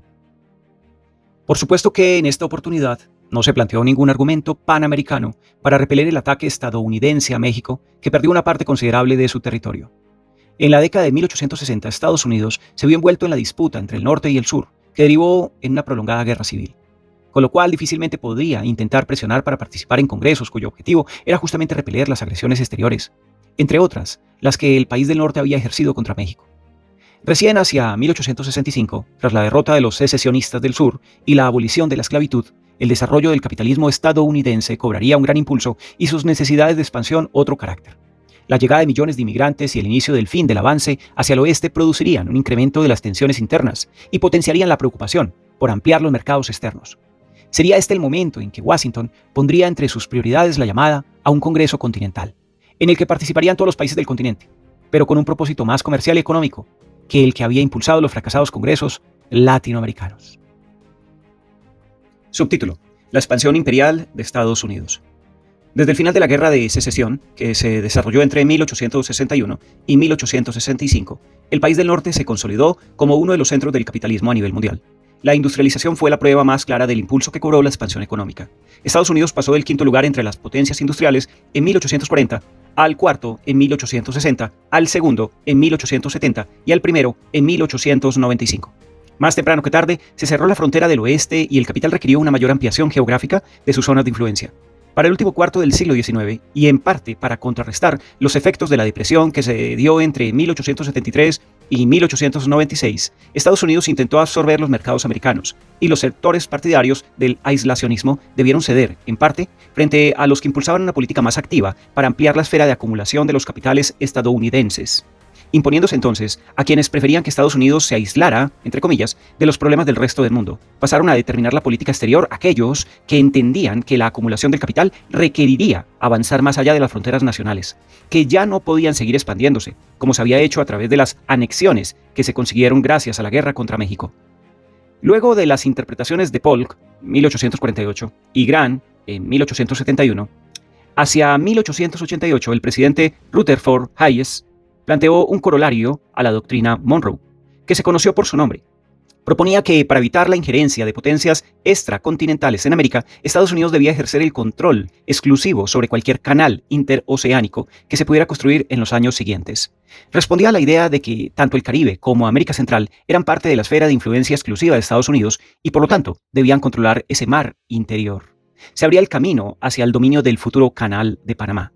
Por supuesto que en esta oportunidad no se planteó ningún argumento panamericano para repeler el ataque estadounidense a México, que perdió una parte considerable de su territorio. En la década de 1860, Estados Unidos se vio envuelto en la disputa entre el norte y el sur, que derivó en una prolongada guerra civil, con lo cual difícilmente podría intentar presionar para participar en congresos cuyo objetivo era justamente repeler las agresiones exteriores, entre otras, las que el país del norte había ejercido contra México. Recién hacia 1865, tras la derrota de los secesionistas del sur y la abolición de la esclavitud, el desarrollo del capitalismo estadounidense cobraría un gran impulso y sus necesidades de expansión otro carácter. La llegada de millones de inmigrantes y el inicio del fin del avance hacia el oeste producirían un incremento de las tensiones internas y potenciarían la preocupación por ampliar los mercados externos. Sería este el momento en que Washington pondría entre sus prioridades la llamada a un Congreso Continental, en el que participarían todos los países del continente, pero con un propósito más comercial y económico que el que había impulsado los fracasados congresos latinoamericanos. Subtítulo: La expansión imperial de Estados Unidos. Desde el final de la Guerra de Secesión, que se desarrolló entre 1861 y 1865, el país del norte se consolidó como uno de los centros del capitalismo a nivel mundial. La industrialización fue la prueba más clara del impulso que cobró la expansión económica. Estados Unidos pasó del quinto lugar entre las potencias industriales en 1840, al cuarto en 1860, al segundo en 1870 y al primero en 1895. Más temprano que tarde, se cerró la frontera del oeste y el capital requirió una mayor ampliación geográfica de sus zonas de influencia. Para el último cuarto del siglo XIX, y en parte para contrarrestar los efectos de la depresión que se dio entre 1873 y 1896, Estados Unidos intentó absorber los mercados americanos, y los sectores partidarios del aislacionismo debieron ceder, en parte, frente a los que impulsaban una política más activa para ampliar la esfera de acumulación de los capitales estadounidenses, imponiéndose entonces a quienes preferían que Estados Unidos se aislara, entre comillas, de los problemas del resto del mundo. Pasaron a determinar la política exterior aquellos que entendían que la acumulación del capital requeriría avanzar más allá de las fronteras nacionales, que ya no podían seguir expandiéndose, como se había hecho a través de las anexiones que se consiguieron gracias a la guerra contra México. Luego de las interpretaciones de Polk, 1848, y Grant, en 1871, hacia 1888 el presidente Rutherford Hayes planteó un corolario a la doctrina Monroe, que se conoció por su nombre. Proponía que, para evitar la injerencia de potencias extracontinentales en América, Estados Unidos debía ejercer el control exclusivo sobre cualquier canal interoceánico que se pudiera construir en los años siguientes. Respondía a la idea de que tanto el Caribe como América Central eran parte de la esfera de influencia exclusiva de Estados Unidos y, por lo tanto, debían controlar ese mar interior. Se abría el camino hacia el dominio del futuro Canal de Panamá.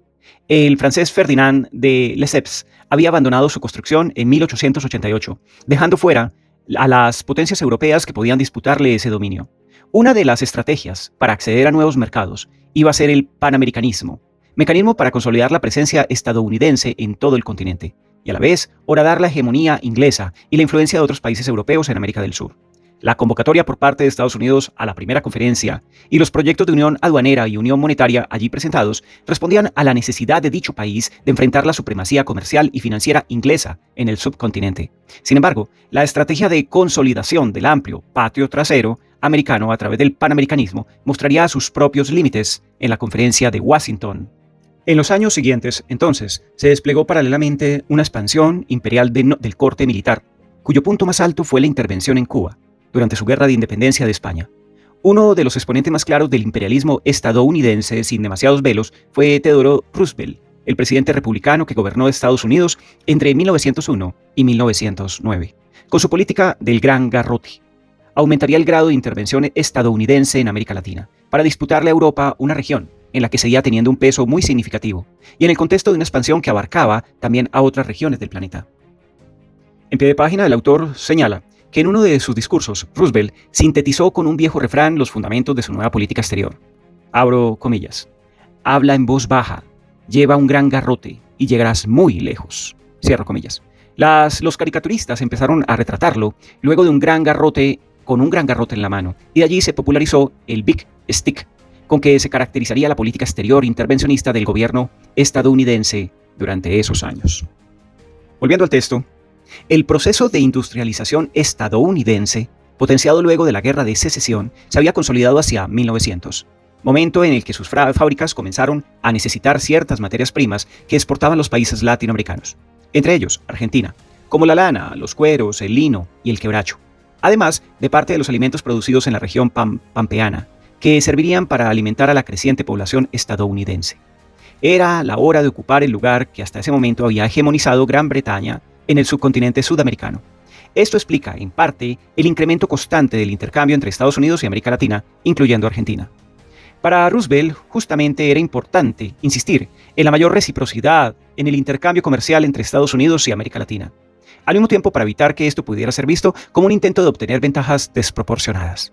El francés Ferdinand de Lesseps había abandonado su construcción en 1888, dejando fuera a las potencias europeas que podían disputarle ese dominio. Una de las estrategias para acceder a nuevos mercados iba a ser el panamericanismo, mecanismo para consolidar la presencia estadounidense en todo el continente, y a la vez horadar la hegemonía inglesa y la influencia de otros países europeos en América del Sur. La convocatoria por parte de Estados Unidos a la primera conferencia y los proyectos de unión aduanera y unión monetaria allí presentados respondían a la necesidad de dicho país de enfrentar la supremacía comercial y financiera inglesa en el subcontinente. Sin embargo, la estrategia de consolidación del amplio patio trasero americano a través del panamericanismo mostraría sus propios límites en la conferencia de Washington. En los años siguientes, entonces, se desplegó paralelamente una expansión imperial del corte militar, cuyo punto más alto fue la intervención en Cuba, durante su guerra de independencia de España. Uno de los exponentes más claros del imperialismo estadounidense, sin demasiados velos, fue Theodore Roosevelt, el presidente republicano que gobernó Estados Unidos entre 1901 y 1909. Con su política del Gran Garrote, aumentaría el grado de intervención estadounidense en América Latina, para disputarle a Europa una región en la que seguía teniendo un peso muy significativo, y en el contexto de una expansión que abarcaba también a otras regiones del planeta. En pie de página, el autor señala que en uno de sus discursos, Roosevelt sintetizó con un viejo refrán los fundamentos de su nueva política exterior. Abro comillas. Habla en voz baja, lleva un gran garrote y llegarás muy lejos. Cierro comillas. Los caricaturistas empezaron a retratarlo luego de un gran garrote con un gran garrote en la mano, y de allí se popularizó el Big Stick, con que se caracterizaría la política exterior intervencionista del gobierno estadounidense durante esos años. Volviendo al texto, el proceso de industrialización estadounidense, potenciado luego de la Guerra de Secesión, se había consolidado hacia 1900, momento en el que sus fábricas comenzaron a necesitar ciertas materias primas que exportaban los países latinoamericanos, entre ellos Argentina, como la lana, los cueros, el lino y el quebracho, además de parte de los alimentos producidos en la región pampeana, que servirían para alimentar a la creciente población estadounidense. Era la hora de ocupar el lugar que hasta ese momento había hegemonizado Gran Bretaña en el subcontinente sudamericano. Esto explica, en parte, el incremento constante del intercambio entre Estados Unidos y América Latina, incluyendo Argentina. Para Roosevelt, justamente era importante insistir en la mayor reciprocidad en el intercambio comercial entre Estados Unidos y América Latina, al mismo tiempo para evitar que esto pudiera ser visto como un intento de obtener ventajas desproporcionadas.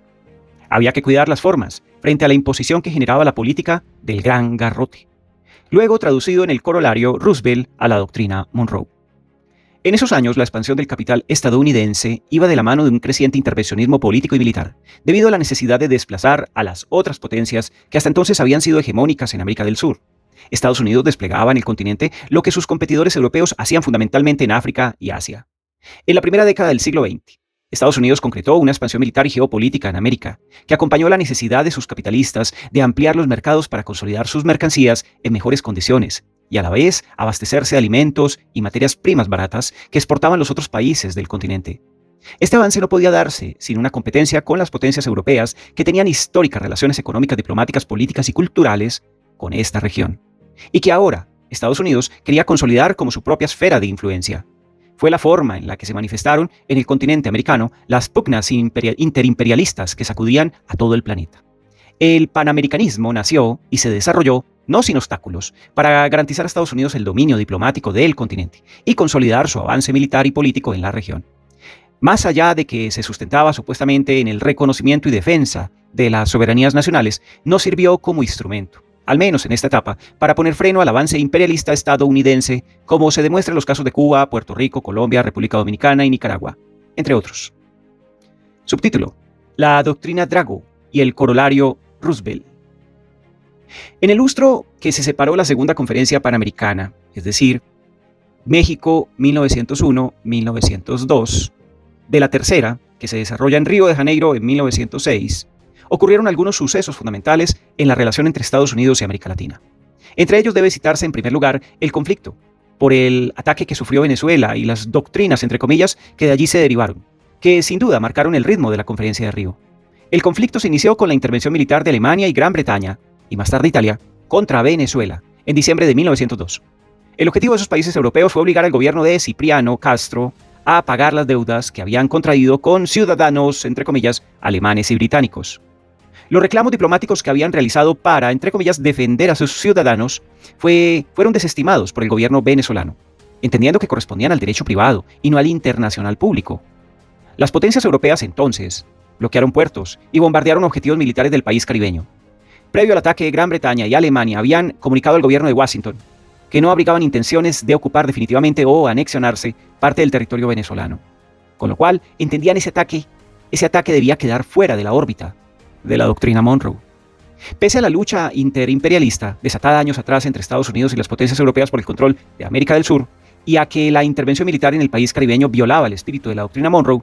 Había que cuidar las formas frente a la imposición que generaba la política del Gran Garrote, luego traducido en el corolario Roosevelt a la doctrina Monroe. En esos años, la expansión del capital estadounidense iba de la mano de un creciente intervencionismo político y militar, debido a la necesidad de desplazar a las otras potencias que hasta entonces habían sido hegemónicas en América del Sur. Estados Unidos desplegaba en el continente lo que sus competidores europeos hacían fundamentalmente en África y Asia. En la primera década del siglo XX, Estados Unidos concretó una expansión militar y geopolítica en América, que acompañó la necesidad de sus capitalistas de ampliar los mercados para consolidar sus mercancías en mejores condiciones, y a la vez abastecerse de alimentos y materias primas baratas que exportaban los otros países del continente. Este avance no podía darse sin una competencia con las potencias europeas que tenían históricas relaciones económicas, diplomáticas, políticas y culturales con esta región, y que ahora Estados Unidos quería consolidar como su propia esfera de influencia. Fue la forma en la que se manifestaron en el continente americano las pugnas interimperialistas que sacudían a todo el planeta. El panamericanismo nació y se desarrolló no sin obstáculos, para garantizar a Estados Unidos el dominio diplomático del continente y consolidar su avance militar y político en la región. Más allá de que se sustentaba supuestamente en el reconocimiento y defensa de las soberanías nacionales, no sirvió como instrumento, al menos en esta etapa, para poner freno al avance imperialista estadounidense, como se demuestra en los casos de Cuba, Puerto Rico, Colombia, República Dominicana y Nicaragua, entre otros. Subtítulo: La doctrina Drago y el corolario Roosevelt. En el lustro que se separó la segunda conferencia panamericana, es decir, México 1901-1902, de la tercera, que se desarrolla en Río de Janeiro en 1906, ocurrieron algunos sucesos fundamentales en la relación entre Estados Unidos y América Latina. Entre ellos debe citarse en primer lugar el conflicto por el ataque que sufrió Venezuela y las doctrinas, entre comillas, que de allí se derivaron, que sin duda marcaron el ritmo de la conferencia de Río. El conflicto se inició con la intervención militar de Alemania y Gran Bretaña, y más tarde Italia, contra Venezuela, en diciembre de 1902. El objetivo de esos países europeos fue obligar al gobierno de Cipriano Castro a pagar las deudas que habían contraído con ciudadanos, entre comillas, alemanes y británicos. Los reclamos diplomáticos que habían realizado para, entre comillas, defender a sus ciudadanos fueron desestimados por el gobierno venezolano, entendiendo que correspondían al derecho privado y no al internacional público. Las potencias europeas entonces bloquearon puertos y bombardearon objetivos militares del país caribeño. Previo al ataque, Gran Bretaña y Alemania habían comunicado al gobierno de Washington que no abrigaban intenciones de ocupar definitivamente o anexionarse parte del territorio venezolano, con lo cual entendían ese ataque debía quedar fuera de la órbita de la doctrina Monroe. Pese a la lucha interimperialista desatada años atrás entre Estados Unidos y las potencias europeas por el control de América del Sur, y a que la intervención militar en el país caribeño violaba el espíritu de la doctrina Monroe,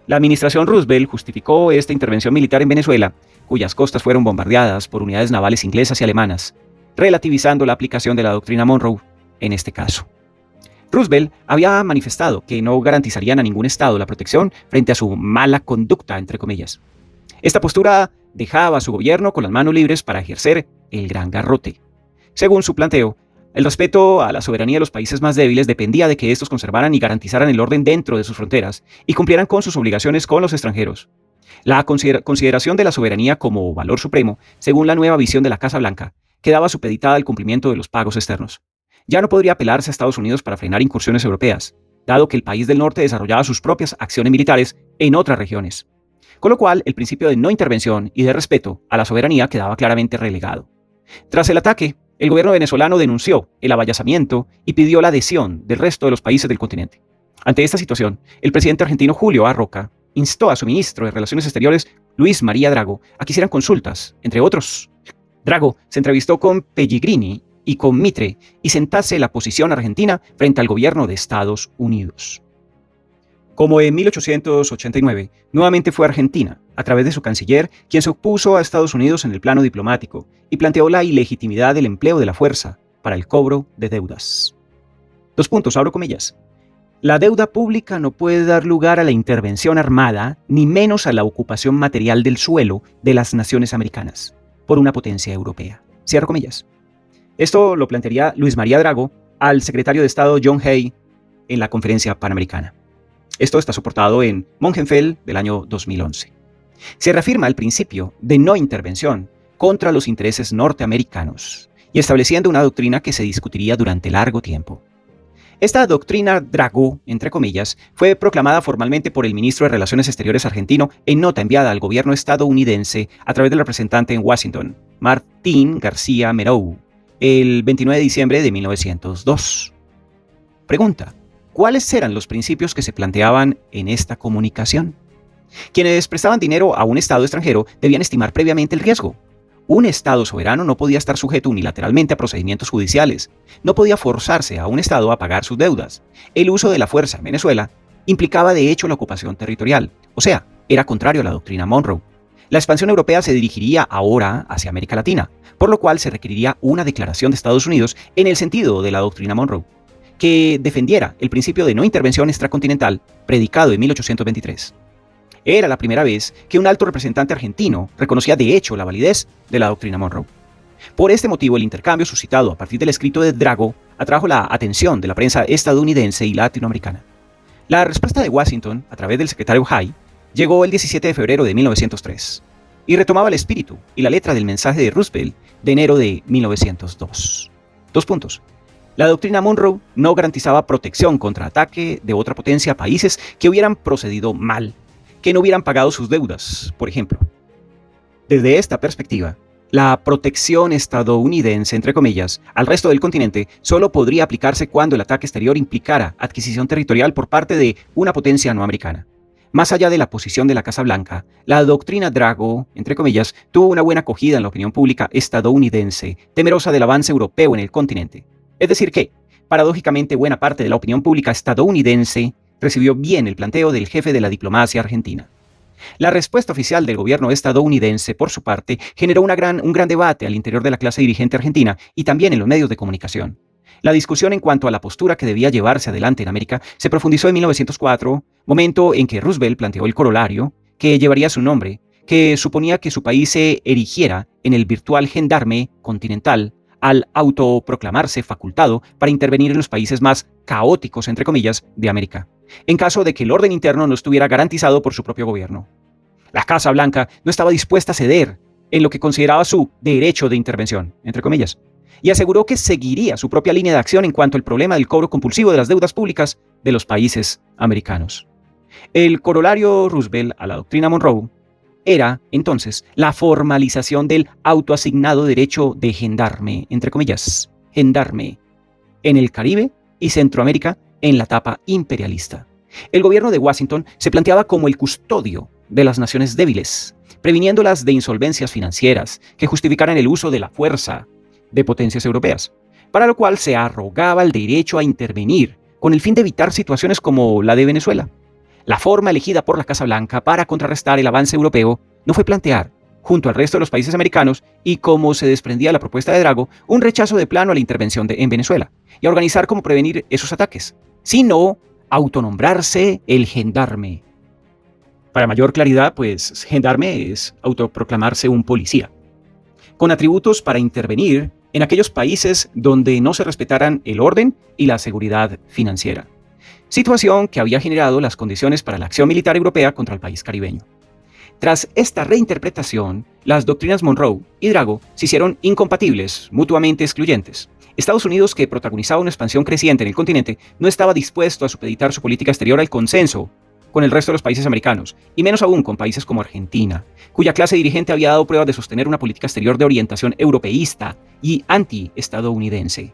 la administración Roosevelt justificó esta intervención militar en Venezuela, cuyas costas fueron bombardeadas por unidades navales inglesas y alemanas, relativizando la aplicación de la doctrina Monroe en este caso. Roosevelt había manifestado que no garantizarían a ningún Estado la protección frente a su mala conducta, entre comillas. Esta postura dejaba a su gobierno con las manos libres para ejercer el gran garrote. Según su planteo, el respeto a la soberanía de los países más débiles dependía de que estos conservaran y garantizaran el orden dentro de sus fronteras y cumplieran con sus obligaciones con los extranjeros. La consideración de la soberanía como valor supremo, según la nueva visión de la Casa Blanca, quedaba supeditada al cumplimiento de los pagos externos. Ya no podría apelarse a Estados Unidos para frenar incursiones europeas, dado que el país del norte desarrollaba sus propias acciones militares en otras regiones. Con lo cual, el principio de no intervención y de respeto a la soberanía quedaba claramente relegado. Tras el ataque, el gobierno venezolano denunció el avallazamiento y pidió la adhesión del resto de los países del continente. Ante esta situación, el presidente argentino Julio A. Roca instó a su ministro de Relaciones Exteriores, Luis María Drago, a que hicieran consultas, entre otros. Drago se entrevistó con Pellegrini y con Mitre y sentase la posición argentina frente al gobierno de Estados Unidos. Como en 1889, nuevamente fue Argentina, a través de su canciller, quien se opuso a Estados Unidos en el plano diplomático y planteó la ilegitimidad del empleo de la fuerza para el cobro de deudas. Abro comillas. La deuda pública no puede dar lugar a la intervención armada, ni menos a la ocupación material del suelo de las naciones americanas, por una potencia europea. Cierro comillas. Esto lo plantearía Luis María Drago al secretario de Estado John Hay en la Conferencia Panamericana. Esto está soportado en Mongenfeld del año 2011. Se reafirma el principio de no intervención contra los intereses norteamericanos y estableciendo una doctrina que se discutiría durante largo tiempo. Esta doctrina Drago, entre comillas, fue proclamada formalmente por el ministro de Relaciones Exteriores argentino en nota enviada al gobierno estadounidense a través del representante en Washington, Martín García Merou, el 29 de diciembre de 1902. Pregunta: ¿cuáles eran los principios que se planteaban en esta comunicación? Quienes prestaban dinero a un Estado extranjero debían estimar previamente el riesgo. Un Estado soberano no podía estar sujeto unilateralmente a procedimientos judiciales. No podía forzarse a un Estado a pagar sus deudas. El uso de la fuerza en Venezuela implicaba de hecho la ocupación territorial, o sea, era contrario a la doctrina Monroe. La expansión europea se dirigiría ahora hacia América Latina, por lo cual se requeriría una declaración de Estados Unidos en el sentido de la doctrina Monroe, que defendiera el principio de no intervención extracontinental predicado en 1823. Era la primera vez que un alto representante argentino reconocía de hecho la validez de la doctrina Monroe. Por este motivo, el intercambio suscitado a partir del escrito de Drago atrajo la atención de la prensa estadounidense y latinoamericana. La respuesta de Washington, a través del secretario Hay, llegó el 17 de febrero de 1903 y retomaba el espíritu y la letra del mensaje de Roosevelt de enero de 1902. La doctrina Monroe no garantizaba protección contra ataque de otra potencia a países que hubieran procedido mal, que no hubieran pagado sus deudas, por ejemplo. Desde esta perspectiva, la protección estadounidense, entre comillas, al resto del continente solo podría aplicarse cuando el ataque exterior implicara adquisición territorial por parte de una potencia no americana. Más allá de la posición de la Casa Blanca, la doctrina Drago, entre comillas, tuvo una buena acogida en la opinión pública estadounidense, temerosa del avance europeo en el continente. Es decir que, paradójicamente, buena parte de la opinión pública estadounidense recibió bien el planteo del jefe de la diplomacia argentina. La respuesta oficial del gobierno estadounidense, por su parte, generó un gran debate al interior de la clase dirigente argentina y también en los medios de comunicación. La discusión en cuanto a la postura que debía llevarse adelante en América se profundizó en 1904, momento en que Roosevelt planteó el corolario, que llevaría su nombre, que suponía que su país se erigiera en el virtual gendarme continental al autoproclamarse facultado para intervenir en los países más caóticos, entre comillas, de América, en caso de que el orden interno no estuviera garantizado por su propio gobierno. La Casa Blanca no estaba dispuesta a ceder en lo que consideraba su derecho de intervención, entre comillas, y aseguró que seguiría su propia línea de acción en cuanto al problema del cobro compulsivo de las deudas públicas de los países americanos. El corolario Roosevelt a la doctrina Monroe era, entonces, la formalización del autoasignado derecho de gendarme, entre comillas, gendarme, en el Caribe y Centroamérica en la etapa imperialista. El gobierno de Washington se planteaba como el custodio de las naciones débiles, previniéndolas de insolvencias financieras que justificaran el uso de la fuerza de potencias europeas, para lo cual se arrogaba el derecho a intervenir con el fin de evitar situaciones como la de Venezuela. La forma elegida por la Casa Blanca para contrarrestar el avance europeo no fue plantear, junto al resto de los países americanos, y como se desprendía de la propuesta de Drago, un rechazo de plano a la intervención en Venezuela y a organizar cómo prevenir esos ataques, sino autonombrarse el gendarme. Para mayor claridad, pues gendarme es autoproclamarse un policía, con atributos para intervenir en aquellos países donde no se respetaran el orden y la seguridad financiera, situación que había generado las condiciones para la acción militar europea contra el país caribeño. Tras esta reinterpretación, las doctrinas Monroe y Drago se hicieron incompatibles, mutuamente excluyentes. Estados Unidos, que protagonizaba una expansión creciente en el continente, no estaba dispuesto a supeditar su política exterior al consenso con el resto de los países americanos, y menos aún con países como Argentina, cuya clase dirigente había dado pruebas de sostener una política exterior de orientación europeísta y anti-estadounidense.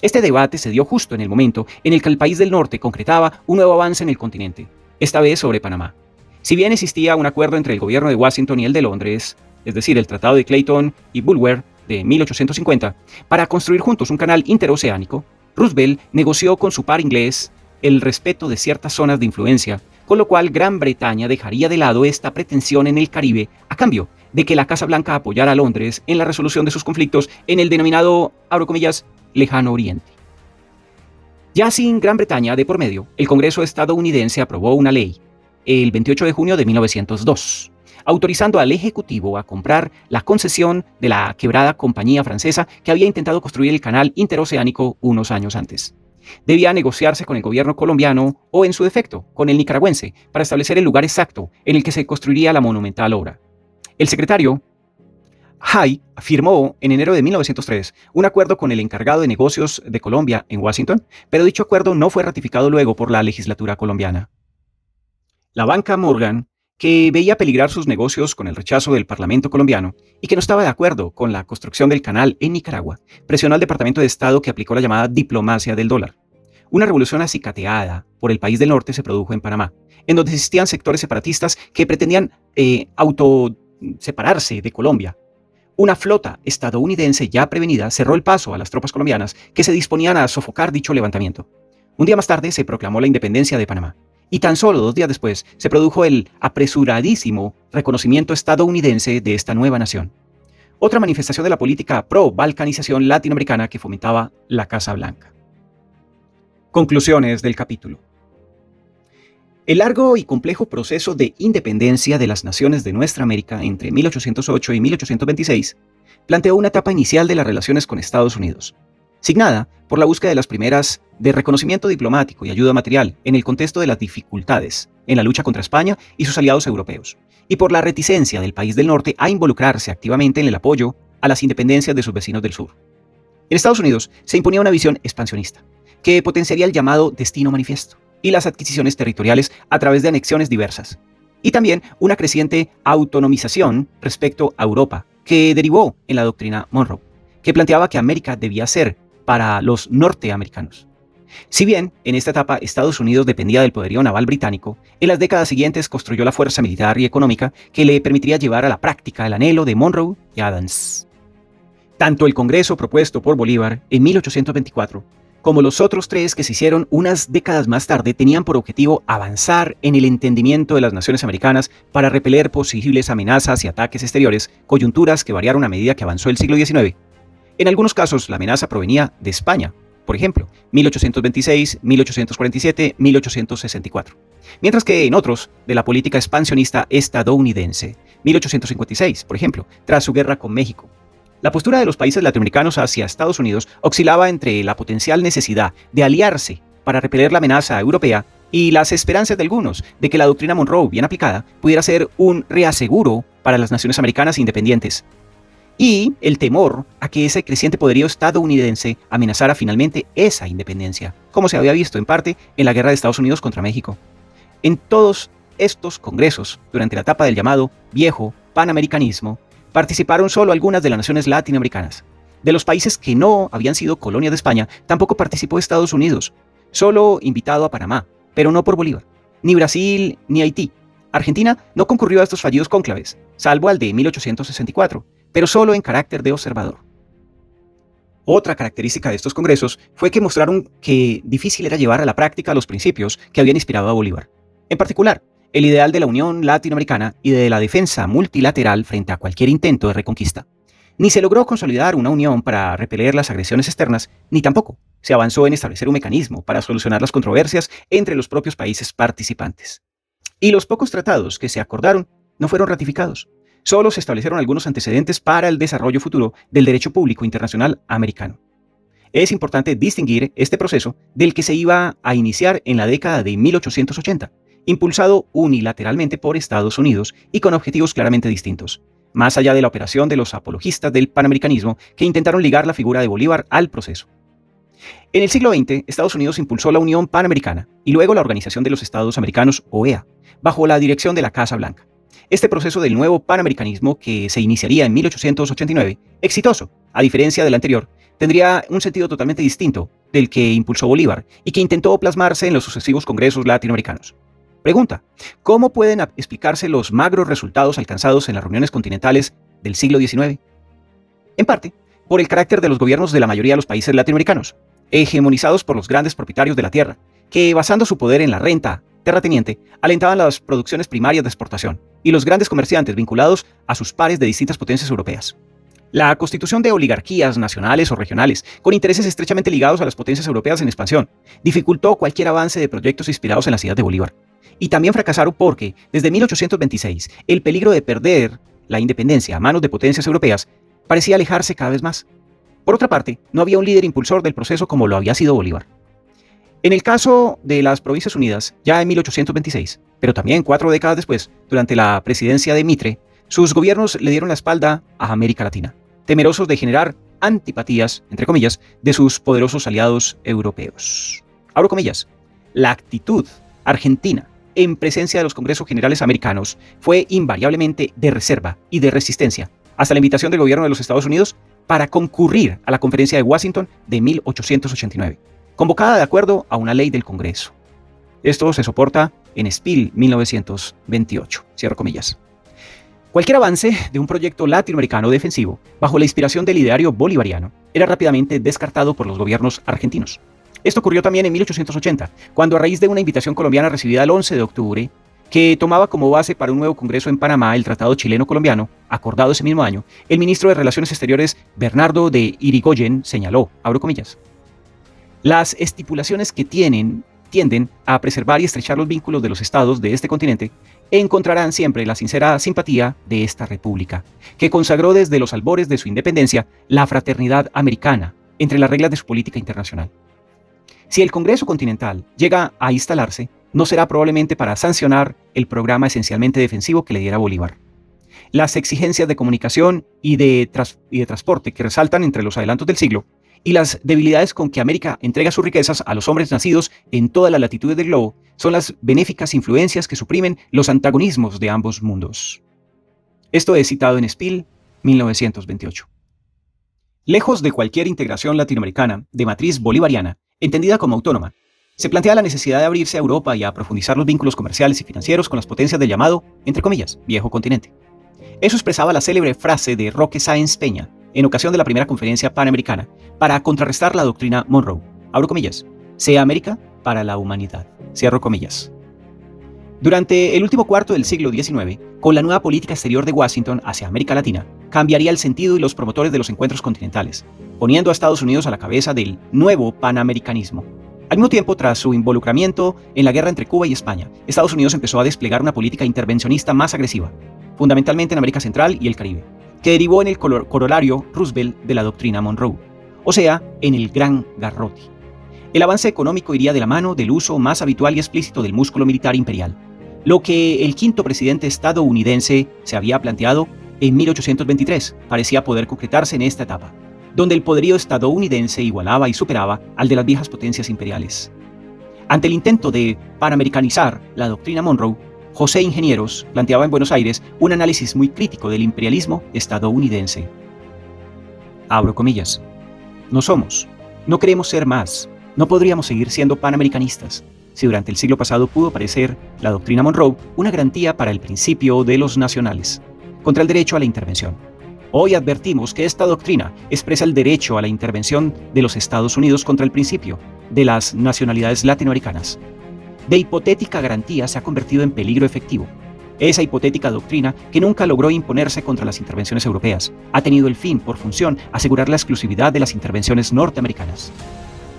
Este debate se dio justo en el momento en el que el país del norte concretaba un nuevo avance en el continente, esta vez sobre Panamá. Si bien existía un acuerdo entre el gobierno de Washington y el de Londres, es decir, el Tratado de Clayton y Bulwer de 1850, para construir juntos un canal interoceánico, Roosevelt negoció con su par inglés el respeto de ciertas zonas de influencia, con lo cual Gran Bretaña dejaría de lado esta pretensión en el Caribe a cambio de que la Casa Blanca apoyara a Londres en la resolución de sus conflictos en el denominado, abro comillas, Lejano Oriente. Ya sin Gran Bretaña de por medio, el Congreso estadounidense aprobó una ley, el 28 de junio de 1902, autorizando al Ejecutivo a comprar la concesión de la quebrada compañía francesa que había intentado construir el canal interoceánico unos años antes. Debía negociarse con el gobierno colombiano o, en su defecto, con el nicaragüense, para establecer el lugar exacto en el que se construiría la monumental obra. El secretario Hay firmó en enero de 1903 un acuerdo con el encargado de negocios de Colombia en Washington, pero dicho acuerdo no fue ratificado luego por la legislatura colombiana. La banca Morgan, que veía peligrar sus negocios con el rechazo del Parlamento colombiano y que no estaba de acuerdo con la construcción del canal en Nicaragua, presionó al Departamento de Estado, que aplicó la llamada diplomacia del dólar. Una revolución acicateada por el país del norte se produjo en Panamá, en donde existían sectores separatistas que pretendían autosepararse de Colombia. Una flota estadounidense ya prevenida cerró el paso a las tropas colombianas que se disponían a sofocar dicho levantamiento. Un día más tarde se proclamó la independencia de Panamá. Y tan solo 2 días después se produjo el apresuradísimo reconocimiento estadounidense de esta nueva nación. Otra manifestación de la política pro-balcanización latinoamericana que fomentaba la Casa Blanca. Conclusiones del capítulo. El largo y complejo proceso de independencia de las naciones de nuestra América entre 1808 y 1826 planteó una etapa inicial de las relaciones con Estados Unidos, signada por la búsqueda de las primeras de reconocimiento diplomático y ayuda material en el contexto de las dificultades en la lucha contra España y sus aliados europeos, y por la reticencia del país del norte a involucrarse activamente en el apoyo a las independencias de sus vecinos del sur. En Estados Unidos se imponía una visión expansionista, que potenciaría el llamado destino manifiesto y las adquisiciones territoriales a través de anexiones diversas, y también una creciente autonomización respecto a Europa, que derivó en la doctrina Monroe, que planteaba que América debía ser para los norteamericanos. Si bien en esta etapa Estados Unidos dependía del poderío naval británico, en las décadas siguientes construyó la fuerza militar y económica que le permitiría llevar a la práctica el anhelo de Monroe y Adams. Tanto el Congreso propuesto por Bolívar en 1824 como los otros 3 que se hicieron unas décadas más tarde tenían por objetivo avanzar en el entendimiento de las naciones americanas para repeler posibles amenazas y ataques exteriores, coyunturas que variaron a medida que avanzó el siglo XIX. En algunos casos la amenaza provenía de España, por ejemplo, 1826, 1847, 1864. Mientras que en otros, de la política expansionista estadounidense, 1856, por ejemplo, tras su guerra con México. La postura de los países latinoamericanos hacia Estados Unidos oscilaba entre la potencial necesidad de aliarse para repeler la amenaza europea y las esperanzas de algunos de que la doctrina Monroe, bien aplicada, pudiera ser un reaseguro para las naciones americanas independientes, y el temor a que ese creciente poderío estadounidense amenazara finalmente esa independencia, como se había visto en parte en la guerra de Estados Unidos contra México. En todos estos congresos, durante la etapa del llamado viejo panamericanismo, participaron solo algunas de las naciones latinoamericanas. De los países que no habían sido colonia de España, tampoco participó Estados Unidos, solo invitado a Panamá, pero no por Bolívar, ni Brasil ni Haití. Argentina no concurrió a estos fallidos cónclaves, salvo al de 1864, pero solo en carácter de observador. Otra característica de estos congresos fue que mostraron que difícil era llevar a la práctica los principios que habían inspirado a Bolívar. En particular, el ideal de la Unión Latinoamericana y de la defensa multilateral frente a cualquier intento de reconquista. Ni se logró consolidar una unión para repeler las agresiones externas, ni tampoco se avanzó en establecer un mecanismo para solucionar las controversias entre los propios países participantes. Y los pocos tratados que se acordaron no fueron ratificados. Solo se establecieron algunos antecedentes para el desarrollo futuro del derecho público internacional americano. Es importante distinguir este proceso del que se iba a iniciar en la década de 1880, impulsado unilateralmente por Estados Unidos y con objetivos claramente distintos, más allá de la operación de los apologistas del panamericanismo que intentaron ligar la figura de Bolívar al proceso. En el siglo XX, Estados Unidos impulsó la Unión Panamericana y luego la Organización de los Estados Americanos, OEA, bajo la dirección de la Casa Blanca. Este proceso del nuevo panamericanismo, que se iniciaría en 1889, exitoso, a diferencia del anterior, tendría un sentido totalmente distinto del que impulsó Bolívar y que intentó plasmarse en los sucesivos congresos latinoamericanos. Pregunta: ¿cómo pueden explicarse los magros resultados alcanzados en las reuniones continentales del siglo XIX? En parte, por el carácter de los gobiernos de la mayoría de los países latinoamericanos, hegemonizados por los grandes propietarios de la tierra, que basando su poder en la renta terrateniente, alentaban las producciones primarias de exportación, y los grandes comerciantes vinculados a sus pares de distintas potencias europeas. La constitución de oligarquías nacionales o regionales, con intereses estrechamente ligados a las potencias europeas en expansión, dificultó cualquier avance de proyectos inspirados en las ideas de Bolívar. Y también fracasaron porque, desde 1826, el peligro de perder la independencia a manos de potencias europeas parecía alejarse cada vez más. Por otra parte, no había un líder impulsor del proceso como lo había sido Bolívar. En el caso de las Provincias Unidas, ya en 1826, pero también 4 décadas después, durante la presidencia de Mitre, sus gobiernos le dieron la espalda a América Latina, temerosos de generar antipatías, entre comillas, de sus poderosos aliados europeos. Abro comillas: la actitud argentina en presencia de los congresos generales americanos fue invariablemente de reserva y de resistencia, hasta la invitación del gobierno de los Estados Unidos para concurrir a la Conferencia de Washington de 1889, convocada de acuerdo a una ley del Congreso. Esto se soporta en Spill 1928, cierro comillas. Cualquier avance de un proyecto latinoamericano defensivo, bajo la inspiración del ideario bolivariano, era rápidamente descartado por los gobiernos argentinos. Esto ocurrió también en 1880, cuando a raíz de una invitación colombiana recibida el 11 de octubre, que tomaba como base para un nuevo congreso en Panamá el Tratado Chileno-Colombiano, acordado ese mismo año, el ministro de Relaciones Exteriores Bernardo de Irigoyen señaló, abro comillas: las estipulaciones que tienden a preservar y estrechar los vínculos de los estados de este continente encontrarán siempre la sincera simpatía de esta república, que consagró desde los albores de su independencia la fraternidad americana entre las reglas de su política internacional. Si el Congreso Continental llega a instalarse, no será probablemente para sancionar el programa esencialmente defensivo que le diera Bolívar. Las exigencias de comunicación y de transporte que resaltan entre los adelantos del siglo, y las debilidades con que América entrega sus riquezas a los hombres nacidos en todas las latitudes del globo, son las benéficas influencias que suprimen los antagonismos de ambos mundos. Esto es citado en Spill 1928. Lejos de cualquier integración latinoamericana de matriz bolivariana, entendida como autónoma, se plantea la necesidad de abrirse a Europa y a profundizar los vínculos comerciales y financieros con las potencias del llamado, entre comillas, viejo continente. Eso expresaba la célebre frase de Roque Sáenz Peña, en ocasión de la primera conferencia panamericana, para contrarrestar la doctrina Monroe, abro comillas: sea América para la humanidad, cierro comillas. Durante el último cuarto del siglo XIX, con la nueva política exterior de Washington hacia América Latina, cambiaría el sentido y los promotores de los encuentros continentales, poniendo a Estados Unidos a la cabeza del nuevo panamericanismo. Al mismo tiempo, tras su involucramiento en la guerra entre Cuba y España, Estados Unidos empezó a desplegar una política intervencionista más agresiva, fundamentalmente en América Central y el Caribe, que derivó en el corolario Roosevelt de la doctrina Monroe, o sea, en el Gran Garrote. El avance económico iría de la mano del uso más habitual y explícito del músculo militar imperial, lo que el quinto presidente estadounidense se había planteado en 1823 parecía poder concretarse en esta etapa, donde el poderío estadounidense igualaba y superaba al de las viejas potencias imperiales. Ante el intento de panamericanizar la doctrina Monroe, José Ingenieros planteaba en Buenos Aires un análisis muy crítico del imperialismo estadounidense. Abro comillas. No somos, no queremos ser más, no podríamos seguir siendo panamericanistas. Si durante el siglo pasado pudo parecer la doctrina Monroe una garantía para el principio de los nacionales, contra el derecho a la intervención. Hoy advertimos que esta doctrina expresa el derecho a la intervención de los Estados Unidos contra el principio de las nacionalidades latinoamericanas. De hipotética garantía se ha convertido en peligro efectivo. Esa hipotética doctrina, que nunca logró imponerse contra las intervenciones europeas, ha tenido el fin, por función, asegurar la exclusividad de las intervenciones norteamericanas.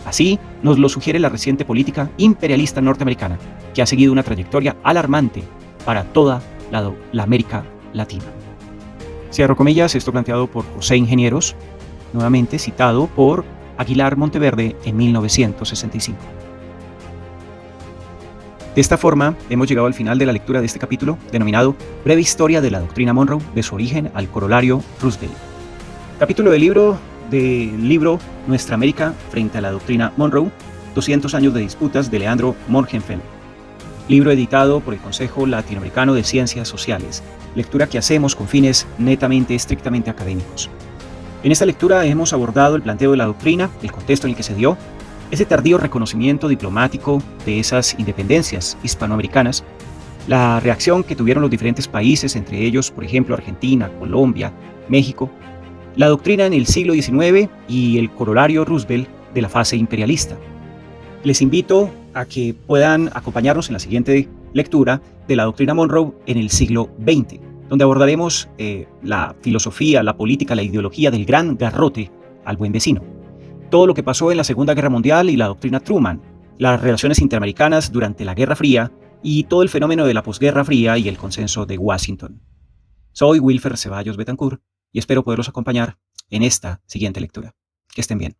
Así nos lo sugiere la reciente política imperialista norteamericana, que ha seguido una trayectoria alarmante para toda la América Latina. Cierro comillas, esto planteado por José Ingenieros, nuevamente citado por Aguilar Monteverde en 1965. De esta forma, hemos llegado al final de la lectura de este capítulo, denominado Breve Historia de la Doctrina Monroe, de su origen al corolario Roosevelt. Capítulo del libro Nuestra América frente a la Doctrina Monroe, 200 años de disputas, de Leandro Morgenfeld. Libro editado por el Consejo Latinoamericano de Ciencias Sociales, lectura que hacemos con fines estrictamente académicos. En esta lectura hemos abordado el planteo de la doctrina, el contexto en el que se dio, ese tardío reconocimiento diplomático de esas independencias hispanoamericanas, la reacción que tuvieron los diferentes países, entre ellos, por ejemplo, Argentina, Colombia, México, la doctrina en el siglo XIX y el corolario Roosevelt de la fase imperialista. Les invito a que puedan acompañarnos en la siguiente lectura de la doctrina Monroe en el siglo XX, donde abordaremos la filosofía, la política, la ideología del gran garrote al buen vecino. Todo lo que pasó en la Segunda Guerra Mundial y la doctrina Truman, las relaciones interamericanas durante la Guerra Fría y todo el fenómeno de la posguerra fría y el consenso de Washington. Soy Wilfer Ceballos Betancourt y espero poderlos acompañar en esta siguiente lectura. Que estén bien.